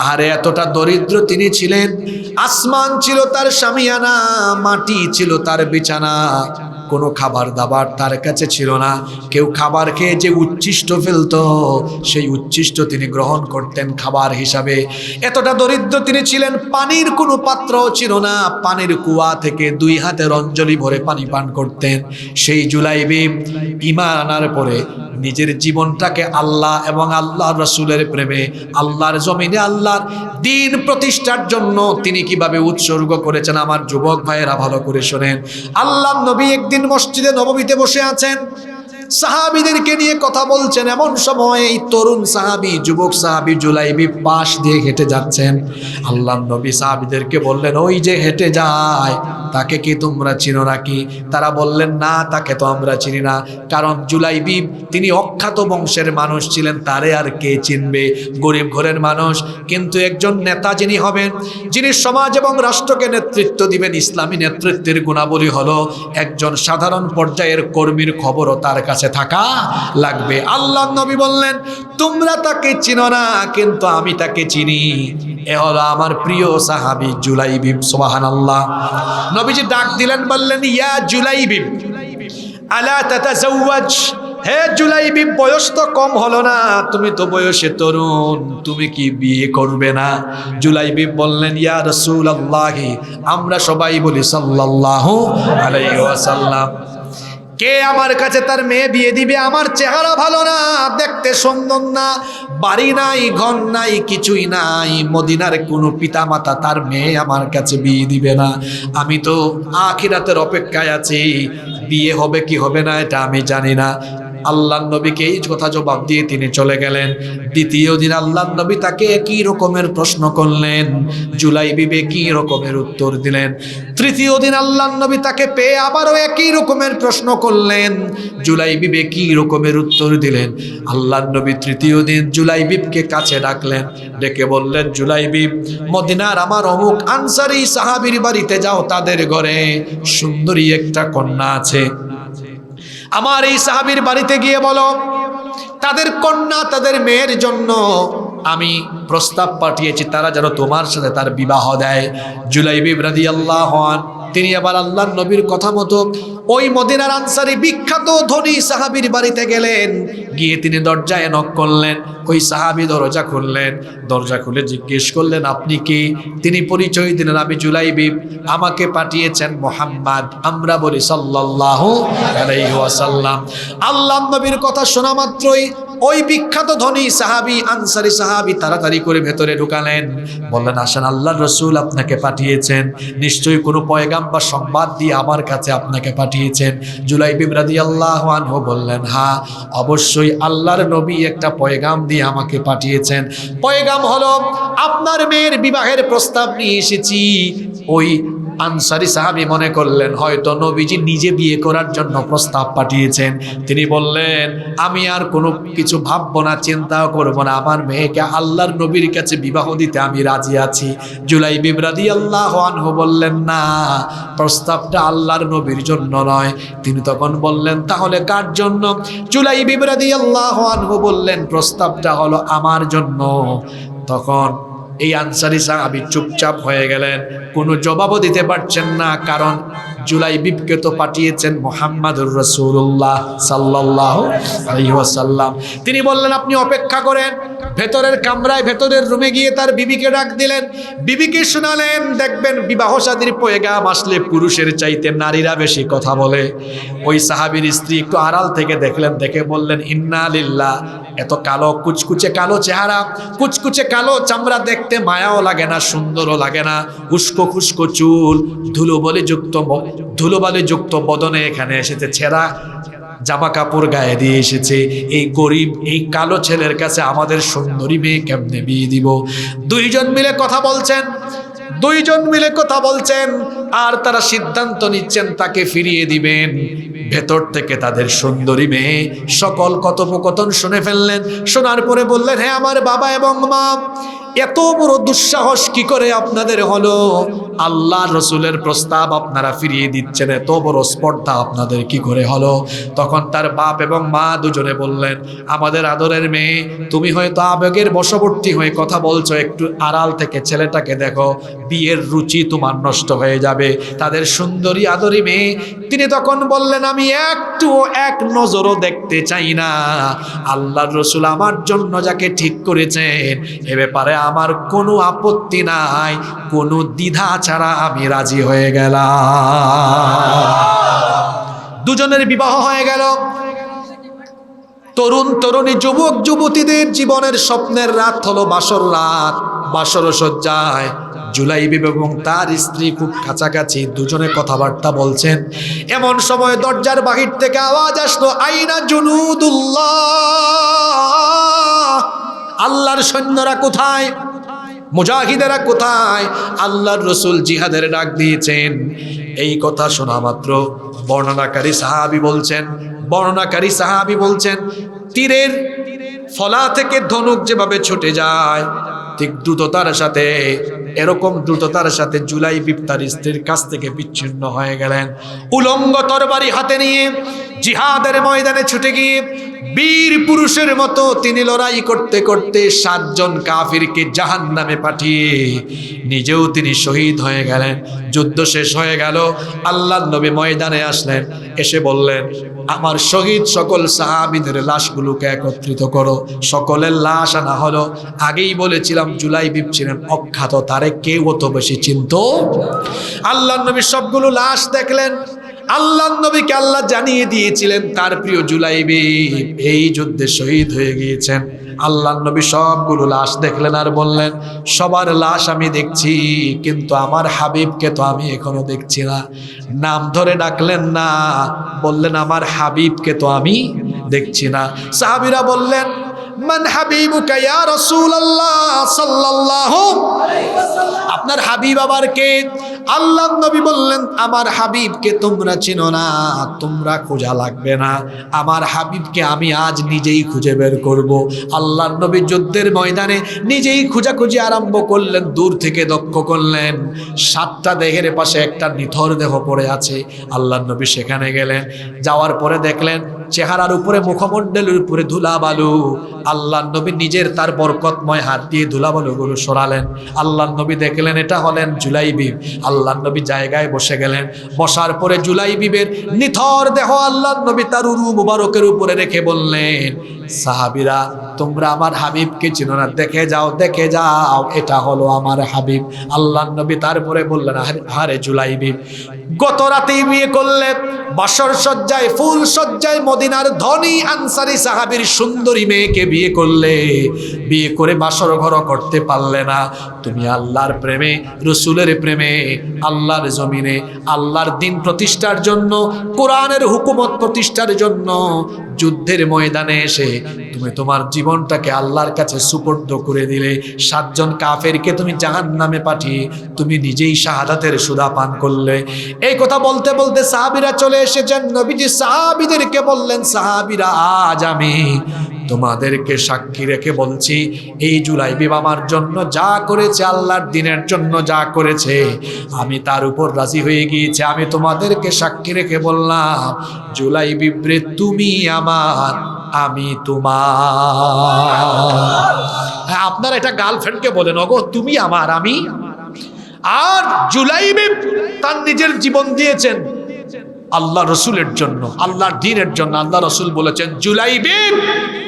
A: আহারে এতটা দরিদ্র তিনি ছিলেন, আসমান ছিল তার শামিয়ানা, মাটি ছিল তার বিছানা, কোনো খাবার দাবার তার কাছে ছিল না। কেউ খাবার খেয়ে যে উচ্ছিষ্ট ফেলতো, সেই উচ্ছিষ্ট তিনি গ্রহণ করতেন খাবার হিসাবে। এতটা দরিদ্র তিনি ছিলেন, পানির কোনো পাত্রও ছিল না, পানির কুয়া থেকে 2 হাতের অঞ্জলি ভরে পানি পান করতেন। সেই জুলাইবিব ঈমান আনার পরে নিজের জীবনটাকে আল্লাহ এবং আল্লাহর রাসূলের প্রেমে, আল্লাহর জমিনে আল্লাহর দ্বীন প্রতিষ্ঠার জন্য তিনি কিভাবে উৎসর্গ করেছেন আমার যুবক ভাইয়েরা ভালো করে শোনেন। আল্লাহর নবী একদিন মসজিদে নববীতে বসে আছেন, সাহাবীদেরকে নিয়ে কথা বলছেন। এমন সময় এই তরুণ সাহাবী, যুবক সাহাবী জুলাইবিব পাশ দিয়ে হেঁটে যাচ্ছেন। আল্লাহর নবী সাহাবীদেরকে বললেন, ওই যে হেঁটে যায় তাকে কি তোমরা চিনো নাকি? তারা বললেন, না, তাকে তো আমরা চিনি না। কারণ জুলাইবিব তিনি অখ্যাত বংশের মানুষ ছিলেন, তারে আর কে চিনবে? গরিব ঘরের মানুষ, কিন্তু একজন নেতা যিনি হবেন, যিনি সমাজ এবং রাষ্ট্রকে নেতৃত্ব দিবেন, ইসলামী নেতৃত্বের গুণাবলী হলো একজন সাধারণ পর্যায়ের কর্মীর খবরও তার কাছে থাকা লাগবে। আল্লাহর নবী বললেন, তোমরা তাকে চিনো না, কিন্তু আমি তাকে চিনি। এ হলো আমার প্রিয় সাহাবী জুলাইবিব। সুবহানাল্লাহ। নবীজি ডাক দিলেন, বললেন, ইয়া জুলাইবিব আলা তাতাজাওয়াজ, হে জুলাইবিব, বয়স তো কম হলো না, তুমি তো বয়সে তরুণ, তুমি কি বিয়ে করবে না? জুলাইবিব বললেন, ইয়া রাসূলুল্লাহ, আমরা সবাই বলি সাল্লাল্লাহু আলাইহি ওয়াসাল্লাম। কে আমার কাছে তার মেয়ে বিয়ে দিবে? আমার চেহারা ভালো না, দেখতে সুন্দর না, বাড়ি নাই, ঘর নাই, কিছুই নাই, মদিনার কোনো পিতামাতা তার মেয়ে আমার কাছে বিয়ে দিবে না। আমি তো আখিরাতের অপেক্ষায় আছি, বিয়ে হবে কি হবে না এটা আমি জানি না। আল্লাহর নবীকে এই কথা জবাব দিয়ে তিনি চলে গেলেন। দ্বিতীয় দিন আল্লাহর নবী তাকে একই রকমের প্রশ্ন করলেন, জুলাইবিব একই রকমের উত্তর দিলেন। তৃতীয় দিন আল্লাহর নবী তাকে পেয়ে আবারও একই রকমের প্রশ্ন করলেন, জুলাইবিব একই রকমের উত্তর দিলেন। আল্লাহর নবী তৃতীয় দিন জুলাইবিবকে কাছে ডাকলেন, ডেকে বললেন, জুলাইবিব, মদিনার আমার অমুক আনসারী সাহাবীর বাড়িতে যাও, তাদের ঘরে সুন্দরী একটা কন্যা আছে। আমার এই সাহাবীর বাড়িতে গিয়ে বলো, তাদের কন্যা, তাদের মেয়ের জন্য আমি প্রস্তাব পাঠিয়েছি, তারা যেন তোমার সাথে তার বিবাহ দেয়। জুলাইবিব রাদিয়াল্লাহু আনহু তিনি আবার আল্লাহর নবীর কথা মতো ওই মদিনার আনসারী বিখ্যাত ধনী সাহাবীর বাড়িতে গেলেন। গিয়ে তিনি দরজায় নক করলেন। ওই সাহাবী দরজা খুললেন। দরজা খুলে জিজ্ঞেস করলেন, আপনি কি? তিনি পরিচয় দিলেন, আমি জুলাইবিব, আমাকে পাঠিয়েছেন মুহাম্মদ। আমরা বলি সাল্লাল্লাহু আলাইহি ওয়াসাল্লাম। আল্লাহর নবীর কথা শোনা মাত্রই ওই বিখ্যাত ধনী সাহাবী, আনসারী সাহাবী তাড়াতাড়ি করে ভেতরে ঢুকালেন। বললেন, আসেন, আল্লাহর রাসূল আপনাকে পাঠিয়েছেন, নিশ্চয়ই কোনো পয়গাম বা সংবাদ দিয়ে আমার কাছে আপনাকে পাঠিয়েছেন। জুলাইবিব রাদিয়াল্লাহু আনহু বললেন, হ্যাঁ, অবশ্যই আল্লাহর নবী একটা পয়গাম দিয়ে আমাকে পাঠিয়েছেন। পয়গাম হলো, আপনার মেয়ের বিবাহের প্রস্তাব নিয়ে এসেছি। ওই আনসারী সাহাবী মনে করলেন হয়তো নবীজি নিজে বিয়ে করার জন্য প্রস্তাব পাঠিয়েছেন। তিনি বললেন, আমি আর কোনো কিছু ভাববো না, চিন্তাও করবো না, আমার মেয়েকে আল্লাহর নবীর কাছে বিবাহ দিতে আমি রাজি আছি। জুলাইবিব রাদিয়াল্লাহু আনহু বললেন, না, প্রস্তাবটা আল্লাহর নবীর জন্য নয়। তিনি তখন বললেন, তাহলে কার জন্য? জুলাইবিব রাদিয়াল্লাহু আনহু বললেন, প্রস্তাবটা হলো আমার জন্য। তখন এই আনসারী সাহাবী চুপচাপ হয়ে গেলেন, কোনো জবাবও দিতে পারছেন না, কারণ জুলাইবিবকে তো পাঠিয়েছেন মুহাম্মাদুর রাসূলুল্লাহ সাল্লাল্লাহু আলাইহি ওয়াসাল্লাম। তিনি বললেন, আপনি অপেক্ষা করেন। ভেতরের কামরায়, ভেতরের রুমে গিয়ে তার বিবিকে ডাক দিলেন। বিবিকে শোনালেন, দেখবেন বিবাহ শাদীর পয়গাম আসলে পুরুষের চাইতে নারীরা বেশি কথা বলে। ওই সাহাবীর স্ত্রী একটু আড়াল থেকে দেখলেন, দেখে বললেন, ইন্না লিল্লাহ, এত কালো, কুচকুচে কালো চেহারা, কুচকুচে কালো চামড়া, দেখতে মায়াও লাগে না, সুন্দরও লাগে না, উস্কো খুস্কো চুল, ধুলোবালি যুক্ত বদনে এখানে এসেছে, ছেঁড়া জামা কাপড় গায়ে দিয়ে এসেছে। এই গরিব, এই কালো ছেলের কাছে আমাদের সুন্দরী মেয়ে কেমনে বিয়ে দিব? দুইজন মিলে কথা বলছেন আর তারা সিদ্ধান্ত নিচ্ছেন তাকে ফিরিয়ে দিবেন। ভেতর থেকে তাদের সুন্দরী মেয়ে সকল কথোপকথন শুনে ফেললেন। শোনার পরে বললেন, হ্যাঁ আমার বাবা এবং মা, এত বড় দুঃসাহস কি করে আপনাদের হলো? আল্লাহর রাসূলের প্রস্তাব আপনারা ফিরিয়ে দিচ্ছেন, এত বড় স্পর্ধা আপনাদের কি করে হলো? তখন তার বাপ এবং মা দুজনে বললেন, আমাদের আদরের মেয়ে, তুমি হয়তো আবেগের বশবর্তী হয়ে কথা বলছো, একটু আড়াল থেকে ছেলেটাকে দেখো, বিয়ের রুচি তোমার নষ্ট হয়ে যাবে। তাদের সুন্দরী আদরী মেয়ে, তিনি তখন বললেন, আমি এক নজরও দেখতে চাই না। আল্লাহর রাসূল আমার জন্য যাকে ঠিক করেছেন, এ ব্যাপারে আমার কোনো আপত্তি নাই, কোনো দ্বিধা ছাড়া আমি রাজি হয়ে গেলাম। দুজনের বিবাহ হয়ে গেল। তরুণ তরুণী, যুবক যুবতীদের জীবনের স্বপ্নের রাত হলো বাসর রাত। বাসর সজ্জায় জুলাইবিব এবং তার স্ত্রী খুব কাছাকাছি, দুজনে কথাবার্তা বলছেন। এমন সময় দরজার বাহির থেকে আওয়াজ আসলো, আইনা জুনুদুল্লাহ, আল্লাহর সৈন্যরা কোথায়, মুজাহিদেরা কোথায়? আল্লাহর রাসূল জিহাদের ডাক দিয়েছেন। এই কথা শোনা মাত্র বর্ণনাকারী সাহাবী বলছেন, তীরের ফলা থেকে ধনুক যেভাবে ছুটে যায়, ঠিক এরকম দ্রুততার সাথে জুলাইবিব তার স্ত্রীর কাছ থেকে বিচ্ছিন্ন হয়ে গেলেন। উলঙ্গ তরবারি হাতে নিয়ে জিহাদের ময়দানে ছুটে গিয়ে বীর পুরুষের মতো তিনি লড়াই করতে করতে 7 জন কাফিরকে জাহান্নামে পাঠিয়ে নিজেও তিনি শহীদ হয়ে গেলেন। যুদ্ধ শেষ হয়ে গেল। আল্লাহর নবী ময়দানে আসলেন, এসে বললেন, আমার শহীদ সকল সাহাবীদের লাশগুলোকে একত্রিত করো। সকলের লাশ আনা হলো। আগেই বলেছিলাম জুলাইবিব ছিলেন অখ্যাত, তারে কেউ অত বেশি চিনতো। আল্লাহর নবী সবগুলো লাশ দেখলেন। আল্লাহর নবীকে আল্লাহ জানিয়ে দিয়েছিলেন তার প্রিয় জুলাইবিব এই যুদ্ধে শহীদ হয়ে গিয়েছেন। আল্লাহর নবী সবগুলো লাশ দেখলেন আর বললেন, সবার লাশ আমি দেখছি, কিন্তু আমার হাবিবকে তো আমি এখনো দেখছি না। নাম ধরে ডাকলেন না, বললেন আমার হাবিবকে তো আমি দেখছি না। সাহাবীরা বললেন, মান হাবিবুকা ইয়া রাসূলুল্লাহ সাল্লাল্লাহু আলাইহি ওয়াসাল্লাম, আপনার হাবিব আবার কে? আল্লাহর নবী বললেন, আমার হাবিবকে তোমরা চিনো না, তোমরা খোঁজা লাগবে না, আমার হাবিবকে আমি আজ নিজেই খুঁজে বের করব। আল্লাহর নবী যুদ্ধের ময়দানে নিজেই খোঁজাখুঁজি আরম্ভ করলেন, দূর থেকে লক্ষ্য করলেন 7টা দেহের পাশে একটা নিথর দেহ পড়ে আছে। আল্লাহর নবী সেখানে গেলেন, যাওয়ার পরে দেখলেন চেহারার উপরে, মুখমণ্ডলের উপরে ধুলাবালু। আল্লাহর নবী নিজের তার বরকতময় হাত দিয়ে ধুলাবালুগুলো সরালেন। আল্লাহর নবী দেখলেন এটা হলেন জুলাইবিব। আল্লাহর নবী জায়গায় বসে গেলেন। বসার পরে জুলাইবিবের নিথর দেহ আল্লাহর নবী তার উরু মুবারকের উপরে রেখে বললেন, সাহাবীরা তোমরা আমার হাবিবকে চিনো না, দেখে যাও, দেখে যাও, এটা হলো আমার হাবিব। আল্লাহর নবী তারপরে বললেন, আরে জুলাইবিব গত রাতেই বিয়ে করলে, বাসর সজ্জায় ফুল সজ্জায় মদিনার ধনী আনসারী সাহাবীর সুন্দরী মেয়েকে বিয়ে করলে, বিয়ে করে বাসর ঘর করতে পারলে না। তুমি আল্লাহর প্রেমে, রসুলের প্রেমে, আল্লাহর জমিনে আল্লাহর দিন প্রতিষ্ঠার জন্য, কোরআনের হুকুমত প্রতিষ্ঠার জন্য যুদ্ধের ময়দানে এসে তুমি তোমার জীবনটাকে আল্লাহর কাছে সুপর্দ করে দিলে। 7 জন কাফেরকে তুমি জাহান্নামে পাঠিয়ে তুমি নিজেই শাহাদাতের সুধা পান করলে। এই কথা বলতে বলতে সাহাবীরা চলে এসেছেন। নবীজি সাহাবীদেরকে বললেন, সাহাবীরা আজ আমি তোমাদেরকে সাক্ষী রেখে বলছি, এই জুলাইবিব আমার জন্য যা করেছে, আল্লাহর দিনের জন্য যা করেছে, আমি তার উপর রাজি হয়ে গিয়েছি। আমি তোমাদেরকে সাক্ষী রেখে বললাম, জুলাইবিব রে তুমি আমার, আমি তোমার। হ্যাঁ, আপনারা এটা গার্লফ্রেন্ডকে বলেন, ওগো তুমি আমার, আমি। আর জুলাইবিব তার নিজের জীবন দিয়েছেন আল্লাহ রসুলের জন্য, আল্লাহর দ্বীনের জন্য। আল্লাহ রসুল বলেছেন, জুলাইবিব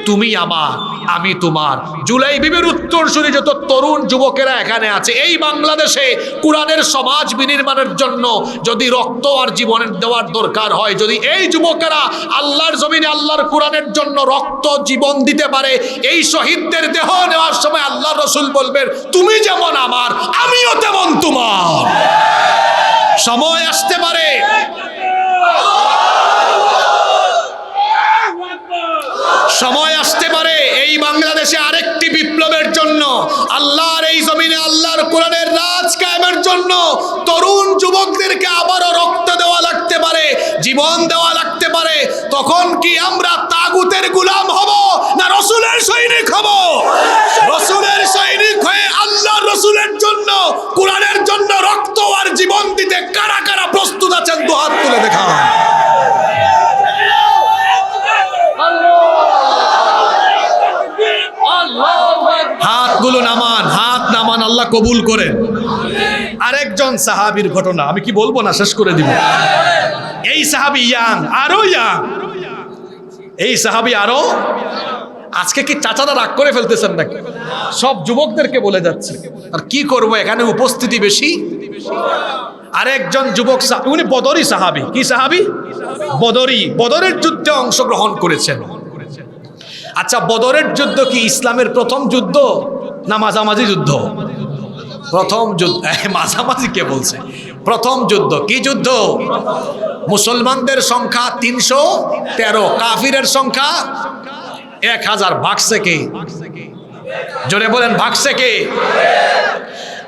A: তুমি আমার, আমি তোমার। জুলাইবিবের উত্তরসূরি যত তরুণ যুবকেরা এখানে আছে, এই বাংলাদেশে কোরআনের সমাজ বিনির্মাণের জন্য যদি রক্ত আর জীবনের দেওয়ার দরকার হয়, যদি এই যুবকেরা আল্লাহর জমিনে আল্লাহর কোরআনের জন্য রক্ত জীবন দিতে পারে, এই শহীদদের দেহ নেওয়ার সময় আল্লাহ রসুল বলবেন, তুমি যেমন আমার, আমিও তেমন তোমার। সময় আসতে পারে, সময় আসতে পারে এই বাংলাদেশে আরেকটি বিপ্লবের জন্য, আল্লাহর এই জমিনে আল্লাহর কোরআনের রাজ কায়েমের জন্য তরুণ যুবকদেরকে আবারও রক্ত দেওয়া লাগতে পারে, জীবন দেওয়া লাগতে পারে। তখন কি আমরা তাগুতের গোলাম হব না রসুলের সৈনিক হব? রসুলের সৈনিক হয়ে আল্লাহর রসুলের জন্য, কোরআনের জন্য রক্ত আর জীবন দিতে কারা কারা প্রস্তুত আছেন? দুহাত তুলে দেখান। হাতগুলো নামান, হাত নামান, আল্লাহ কবুল করেন। আরেকজন সাহাবীর ঘটনা আমি কি বলবো না, শেষ করে দিব। এই সাহাবী ইয়াং, আরো ইয়াং, এই সাহাবী আরো। আজকে কি চাচারা রাগ করে ফেলতেছেন নাকি? সব যুবকদেরকে বলে যাচ্ছে, আর কি করব, এখানে উপস্থিতি বেশি। আরেকজন যুবক সাহাবী, উনি বদরি সাহাবী। কি সাহাবী? বদরি। বদরের যুদ্ধে অংশগ্রহণ করেছেন। আচ্ছা, বদরের যুদ্ধ কি ইসলামের প্রথম যুদ্ধ না মাঝামাঝি যুদ্ধ? প্রথম যুদ্ধ। মাঝামাঝি কে বলছে? প্রথম যুদ্ধ। কি যুদ্ধ? মুসলমানদের সংখ্যা 313, কাফিরের সংখ্যা 1000। ভাগছে কে? জোরে বলেন, ভাগছে কে?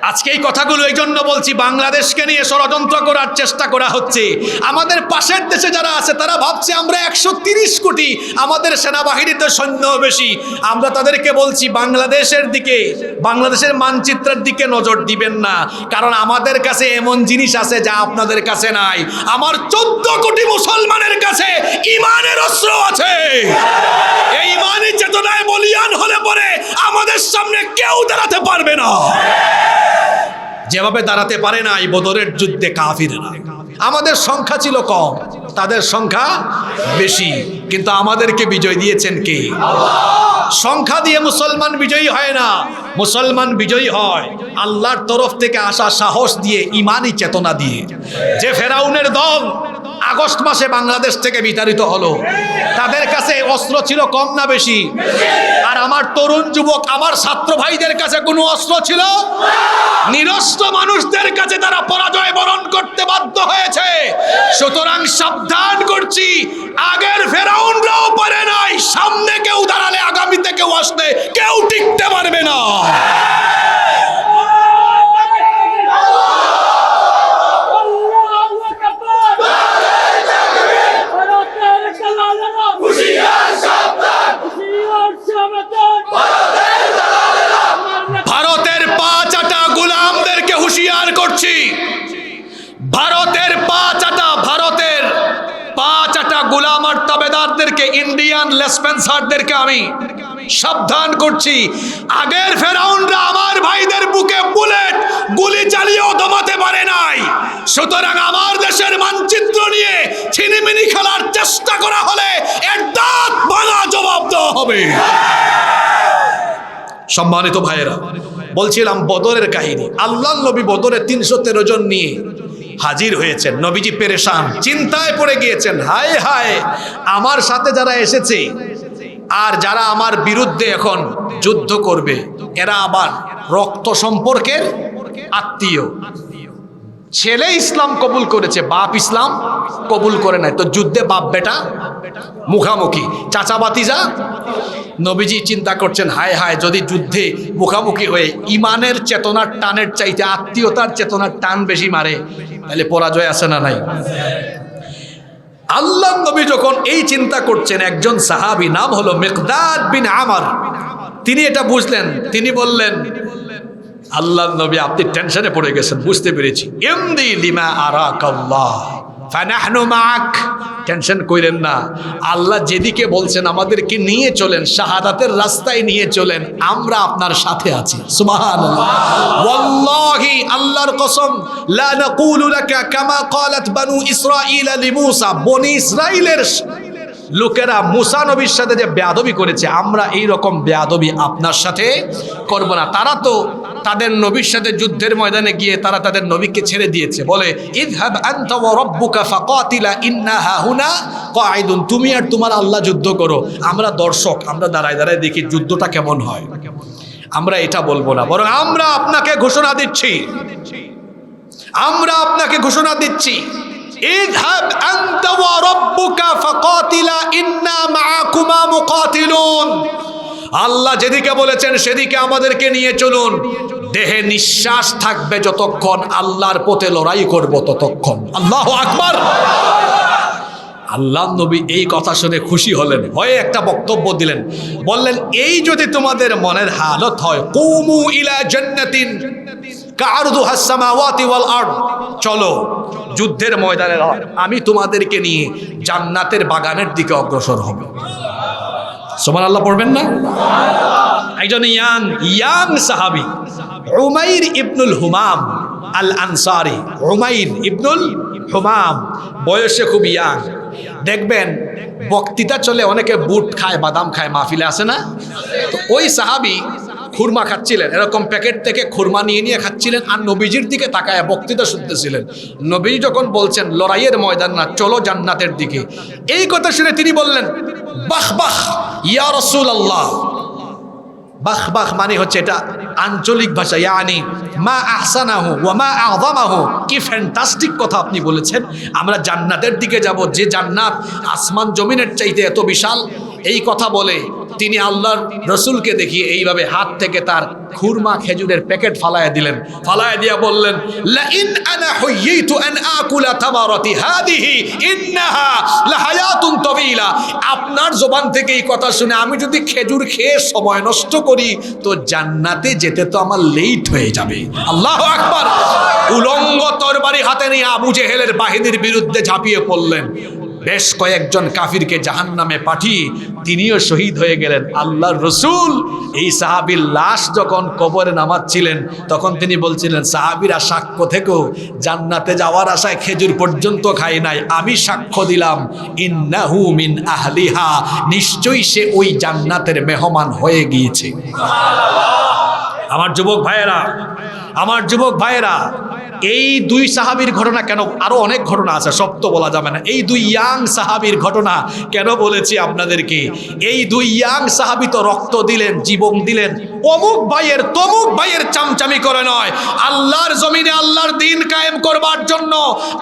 A: আজকে এই কথাগুলো এই জন্য বলছি, বাংলাদেশকে নিয়ে ষড়যন্ত্র করার চেষ্টা করা হচ্ছে। আমাদের পাশের দেশে যারা আছে তারা ভাবছে আমরা 130 কোটি, আমাদের সেনাবাহিনীতে সৈন্য বেশি। আমরা তাদেরকে বলছি বাংলাদেশের দিকে, বাংলাদেশের মানচিত্রের দিকে নজর দিবেন না, কারণ আমাদের কাছে এমন জিনিস আছে যা আপনাদের কাছে নাই। আমার 14 কোটি মুসলমানের কাছে ইমানের অস্ত্র আছে। এই ইমানি চেতনায় বলিয়ান হলে পরে আমাদের সামনে কেউ দাঁড়াতে পারবে না, যেভাবে দাঁড়াতে পারে না এই বদরের যুদ্ধে কাফিররা। আমাদের সংখ্যা ছিল কম, তাদের সংখ্যা বেশি, কিন্তু আমাদেরকে বিজয় দিয়েছেন কে? সংখ্যা দিয়ে মুসলমান বিজয়ী হয় না, মুসলমান বিজয়ী হয় আল্লাহর তরফ থেকে আসা সাহস দিয়ে, ইমানি চেতনা দিয়ে। যে ফেরাউনের দল আগস্ট মাসে বাংলাদেশ থেকে বিতাড়িত হলো, তাদের কাছে অস্ত্র ছিল কম না বেশি? আর আমার তরুণ যুবক, আমার ছাত্র ভাইদের কাছে কোনো অস্ত্র ছিল? নিরস্ত্র মানুষদের কাছে তারা পরাজয় বরণ করতে বাধ্য হয়েছে। সুতরাং সাবধান করছি, আগের ফেরাউনরাও পারে নাই, সামনে কেউ দাঁড়ালে, আগামীতে কেউ আসলে কেউ টিকতে পারবে না। ভারতের পা চাটা গোলামদেরকে হুঁশিয়ার করছি, ভারতের পা চাটা গোলাম আর তাবেদারদেরকে, ইন্ডিয়ান লেসপেন্সারদেরকে আমি সাবধান করছি। আগের ফেরাউনরা আমার ভাইদের বুকে বুলেট গুলি চালিয়েও দমাতে পারে নাই। সুতরাং আমার দেশের মানচিত্র নিয়ে ছিনিমিনি খেলার চেষ্টা করা হলে এর দাঁত ভাঙা জবাব দেওয়া হবে। সম্মানিত ভাইয়েরা, বলছিলাম বদরের কাহিনী। আল্লাহর নবী বদরে 313 জন নিয়ে হাজির হয়েছেন। নবীজি পেরেশান, চিন্তায় পড়ে গিয়েছেন, হায় হায়, আমার সাথে যারা এসেছে আর যারা আমার বিরুদ্ধে এখন যুদ্ধ করবে, এরা আবার রক্ত সম্পর্কের আত্মীয়। ছেলে ইসলাম কবুল করেছে, বাপ ইসলাম কবুল করে নাই, তো যুদ্ধে বাপ বেটা মুখামুখি, চাচা বাতিজা। নবীজি চিন্তা করছেন, হায় হায়, যদি যুদ্ধে মুখামুখি হয়ে ইমানের চেতনার টানের চাইতে আত্মীয়তার চেতনার টান বেশি মারে, তাহলে পরাজয় আছে না নাই? আল্লাহ নবী যখন এই চিন্তা করছেন, একজন সাহাবী নাম হলো মিকদাদ বিন আমর, তিনি এটা বুঝলেন। তিনি বললেন, আল্লাহ নবী, আপনি টেনশনে পড়ে গেছেন, বুঝতে পেরেছি। ইমদি লিমা আরাকাল্লাহ ফানাহনু মাআক, টেনশন কইরেন না, আল্লাহ যেদিকে বলছেন আমাদেরকে নিয়ে চলেন, শাহাদাতের রাস্তায় নিয়ে চলেন, আমরা আপনার সাথে আছি। সুবহানাল্লাহ। ওয়াল্লাহি, আল্লাহর কসম, লা নাকুলু লাকা কামা ক্বালাত বানু ইসরাঈল লিমূসা, বনি ইসরাইলের লোকেরা মুসা নবীর সাথে যে বেয়াদবি করেছে, আমরা এই রকম বেয়াদবি আপনার সাথে করব না। তারা তো তাদের নবীর সাথে যুদ্ধের ময়দানে গিয়ে তারা তাদের নবীকে ছেড়ে দিয়েছে, বলে ইযহাব আনতা ওয়া রাব্বুকা ফাকাতিলা ইন্না হাহুনা কাঈদুন, তুমি আর তোমার আল্লাহ যুদ্ধ করো, আমরা দর্শক, আমরা দাঁড়ায় দাঁড়ায় দেখি যুদ্ধটা কেমন হয়। আমরা এটা বলবো না, বরং আমরা আপনাকে ঘোষণা দিচ্ছি, আমরা আপনাকে ঘোষণা দিচ্ছি, ইযহাব আনতা ওয়া রাব্বুকা ফাকাতিলা ইন্না মাআকুমা মুকাতিলুন, আল্লাহ যেদিকে বলেছেন সেদিকে আমাদেরকে নিয়ে চলুন। দেহে নিঃশ্বাস থাকবে যতক্ষণ, আল্লাহর পথে লড়াই করব ততক্ষণ। আল্লাহু আকবার। আল্লাহ নবী এই কথা শুনে খুশি হলেন, হয়ে একটা বক্তব্য দিলেন, বললেন, এই যদি তোমাদের মনের হালত হয়, কুমু ইলা জান্নাতিন কাআরদুহাস সামাওয়াতি ওয়াল আরদ, চলো যুদ্ধের ময়দানে আমি তোমাদেরকে নিয়ে জান্নাতের বাগানের দিকে অগ্রসর হব। সুবহানাল্লাহ পড়বেন না? একজন ইয়াং সাহাবী উমাইর ইবনুল হুমাম আল আনসারি, উমাইর ইবনুল হুমাম, বয়সে খুব ইয়াং। দেখবেন বক্তৃতা চলে, অনেকে বুট খায়, বাদাম খায়, মাহফিলে আসে না? তো ওই সাহাবী খুরমা খাচ্ছিলেন, এরকম প্যাকেট থেকে খুরমা নিয়ে নিয়ে খাচ্ছিলেন, আর নবীজির দিকে তাকায় বক্তৃতা শুনতেছিলেন। নবীজি যখন বলছেন লড়াইয়ের ময়দান না, চলো জান্নাতের দিকে, এই কথা শুনে তিনি বললেন, বাহ বাহ ইয়া রাসূলুল্লাহ। বাহ বাহ মানে হচ্ছে এটা আঞ্চলিক ভাষা, ইয়ানি মা আহসানাহু ওয়া মা আযমাহু, কি ফ্যান্টাস্টিক কথা আপনি বলেছেন, আমরা জান্নাতের দিকে যাব, যে জান্নাত আসমান জমিনের চাইতে এত বিশাল। এই কথা বলে তিনি আল্লাহর রসুলকে দেখিয়ে এইভাবে হাত থেকে তার খুরমা খেজুরের প্যাকেট ফালায়া দিলেন, ফালায়া দিয়া বললেন, লা ইন আনা হুইয়িতু আন আকুলা তামারাতি হাদিহি ইন্নাহা লাহায়াতুন তাওয়িলা, আপনার জবান থেকে এই কথা শুনে আমি যদি খেজুর খেয়ে সময় নষ্ট করি তো জান্নাতে যেতে তো আমার লেট হয়ে যাবে। আল্লাহু আকবার। উলঙ্গ তরবারি হাতে নিয়ে আবু জেহেলের বাহিনীর বিরুদ্ধে ঝাঁপিয়ে পড়লেন। বেশ কয়েকজন কাফিরকে জাহান্নামে পাঠিয়ে তিনিও শহীদ হয়ে গেলেন। আল্লাহর রসুল এই সাহাবীর লাশ যখন কবরে নামাচ্ছিলেন তখন তিনি বলছিলেন, সাহাবীরা সাক্ষ্য থেকেও জান্নাতে যাওয়ার আশায় খেজুর পর্যন্ত খাই নাই, আমি সাক্ষ্য দিলাম ইন্নাহু মিন আহলিহা, নিশ্চয়ই সে ওই জান্নাতের মেহমান হয়ে গিয়েছে। আমার যুবক ভাইয়েরা, আমার যুবক ভাইয়েরা, এই দুই সাহাবীর ঘটনা কেন, আরো অনেক ঘটনা আছে, সব তো বলা যাবে না। এই দুই ইয়াং সাহাবীর ঘটনা কেন বলেছি আপনাদেরকে? এই দুই ইয়াং সাহাবী তো রক্ত দিলেন, জীবন দিলেন, অমুক ভাইয়ের তমুক ভাইয়ের চামচামি করে নয়, আল্লাহর জমিনে আল্লাহর দিন কায়েম করবার জন্য।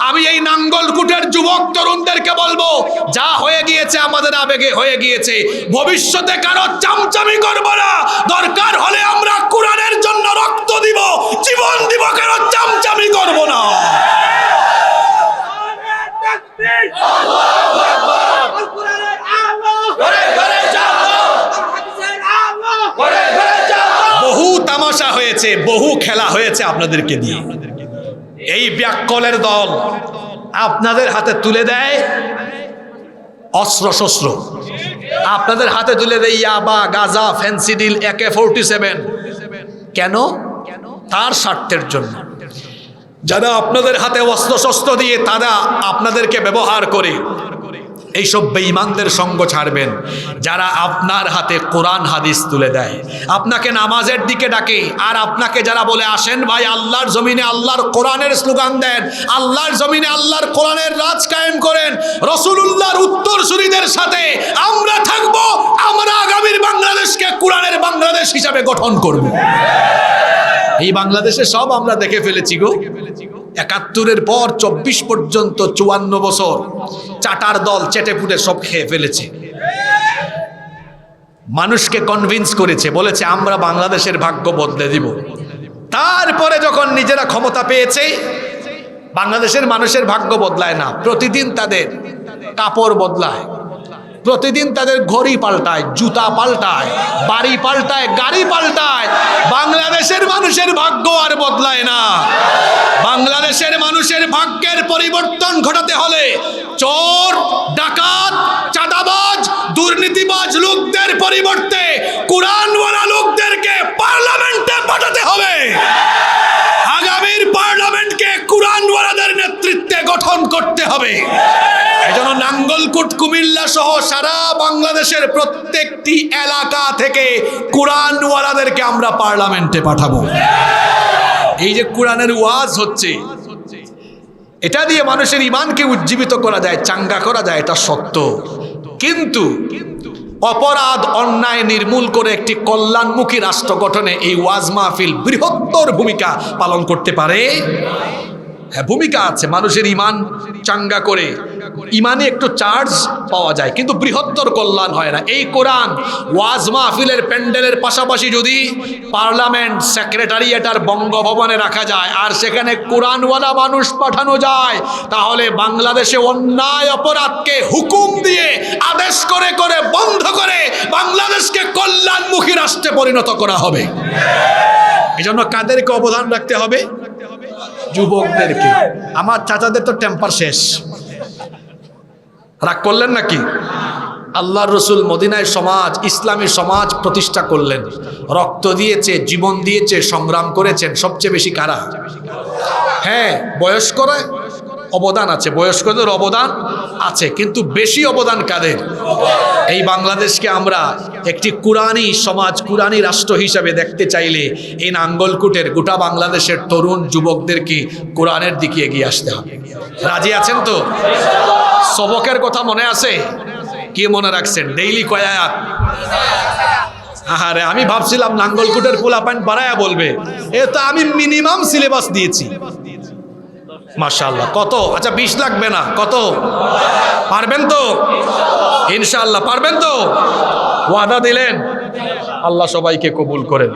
A: আমি এই নাঙ্গলকুটের যুবক তরুণদেরকে বলবো, যা হয়ে গিয়েছে আমাদের আবেগে হয়ে গিয়েছে, ভবিষ্যতে কারো চামচামি করব না। দরকার হলে আমরা কোরআনের জন্য রক্ত দিব, জীবন দিব, কারো চামচামি করব না। বহু তামাশা হয়েছে, বহু খেলা হয়েছে আপনাদেরকে দিয়ে। এই ব্যাককলের দল আপনাদের হাতে তুলে দেয় অস্ত্র শস্ত্র, আপনাদের হাতে তুলে দেয় ইয়াবা, গাঁজা, ফেন্সিডিল, AK-47। কেন? তার স্বার্থের জন্য। যারা আপনাদের হাতে অস্ত্র শস্ত্র দিয়ে তারা আপনাদেরকে ব্যবহার করে, এইসব বেঈমানদের সঙ্গ ছাড়বেন। যারা আপনার হাতে কোরআন হাদিস তুলে দেয়, আপনাকে নামাজের দিকে ডাকে, আর আপনাকে যারা বলে আসেন ভাই আল্লাহর জমিনে আল্লাহর কোরআনের স্লোগান দেন, আল্লাহর জমিনে আল্লাহর কোরআনের রাজ কায়েম করেন, রাসূলুল্লাহর উত্তরসূরিদের সাথে আমরা থাকব, আমরা আগামীর বাংলাদেশকে কোরআনের বাংলাদেশ হিসাবে গঠন করব। এই বাংলাদেশে সব আমরা দেখে ফেলেছি গো। ৭১-এর পর ২৪ পর্যন্ত ৫৪ বছর চাটার দল চেটে পুটে সব খেয়ে ফেলেছে। মানুষকে কনভিন্স করেছে, বলেছে আমরা বাংলাদেশের ভাগ্য বদলে দিব। তারপরে যখন নিজেরা ক্ষমতা পেয়েছে, বাংলাদেশের মানুষের ভাগ্য বদলায় না, প্রতিদিন তাদের কাপড় বদলায়, প্রতিদিন তাদের ঘড়ি পাল্টায়, জুতা পাল্টায়, বাড়ি পাল্টায়, গাড়ি পাল্টায়। বাংলাদেশের মানুষের ভাগ্য আর বদলায় না। বাংলাদেশের মানুষের ভাগ্যের পরিবর্তন ঘটাতে হলে চোর, ডাকাত, চাঁদাবাজ, দুর্নীতিবাজ লোকদের পরিবর্তে কোরআনওয়ালা লোকদেরকে পার্লামেন্টে পাঠাতে হবে। আগামীর পার্লামেন্টকে কোরআনওয়ালাদের নেতৃত্বে গঠন করতে হবে। এজন্য নাঙ্গলকোট, কুমিল্লা সহ সারা বাংলাদেশের প্রত্যেকটি এলাকা থেকে কোরআনওয়ালাদেরকে আমরা পার্লামেন্টে পাঠাবো। এই যে কোরআনের ওয়াজ হচ্ছে, এটা দিয়ে মানুষের ঈমানকে উজ্জীবিত করা যায়, চাঙ্গা করা যায়, এটা সত্য। কিন্তু অপরাধ অন্যায় নির্মূল করে একটি কল্যাণমুখী রাষ্ট্র গঠনে এই ওয়াজ মাহফিল বৃহত্তর ভূমিকা পালন করতে পারে। হ্যাঁ, ভূমিকা আছে। মানুষের ঈমান চাঙ্গা করে ঈমানে একটু চার্জ পাওয়া যায়, কিন্তু বৃহত্তর কল্যাণ হয় না। এই কোরআন ওয়াজ মাহফিলের প্যান্ডেলের পাশাপাশি যদি পার্লামেন্ট, সেক্রেটারিয়েট আর বঙ্গভবনে রাখা যায়, আর সেখানে কোরআনওয়ালা মানুষ পাঠানো যায়, তাহলে বাংলাদেশে অন্যায় অপরাধকে হুকুম দিয়ে আদেশ করে করে বন্ধ করে বাংলাদেশকে কল্যাণমুখী রাষ্ট্রে পরিণত করা হবে। এই জন্য কাদেরকে অবদান রাখতে হবে? যুবকদেরকে। আমার চাচাদের তো টেম্পার শেষ, রাগ করলেন নাকি? আল্লাহর রসুল মদিনায় সমাজ, ইসলামী সমাজ প্রতিষ্ঠা করলেন, রক্ত দিয়েছে, জীবন দিয়েছে, সংগ্রাম করেছেন। সবচেয়ে বেশি কারা? হ্যাঁ, বয়স্করা অবদান আছে, বয়স্কদের অবদান আছে, কিন্তু বেশি অবদান কাদের? এই বাংলাদেশকে আমরা একটি কুরআনী সমাজ, কুরআনী রাষ্ট্র হিসাবে দেখতে চাইলে এই নাঙ্গলকুটের গোটা বাংলাদেশের তরুণ যুবকদেরকে কোরআনের দিকে এগিয়ে আসতে হবে। রাজি আছেন তো? সবকের কথা মনে আছে? কি মনে রাখছেন? ডেইলি কয় আয়াত? আরে আমি ভাবছিলাম নাঙ্গলকুটের পোলাপাইন বাড়ায়া বলবে, এ তো আমি মিনিমাম সিলেবাস দিয়েছি। মাশাআল্লাহ। কত? আচ্ছা 20 লাগবে না, কত? পারবেন তো? ইনশাআল্লাহ পারবেন তো? ওয়াদা দিলেন। আল্লাহ সবাইকে কবুল করেন।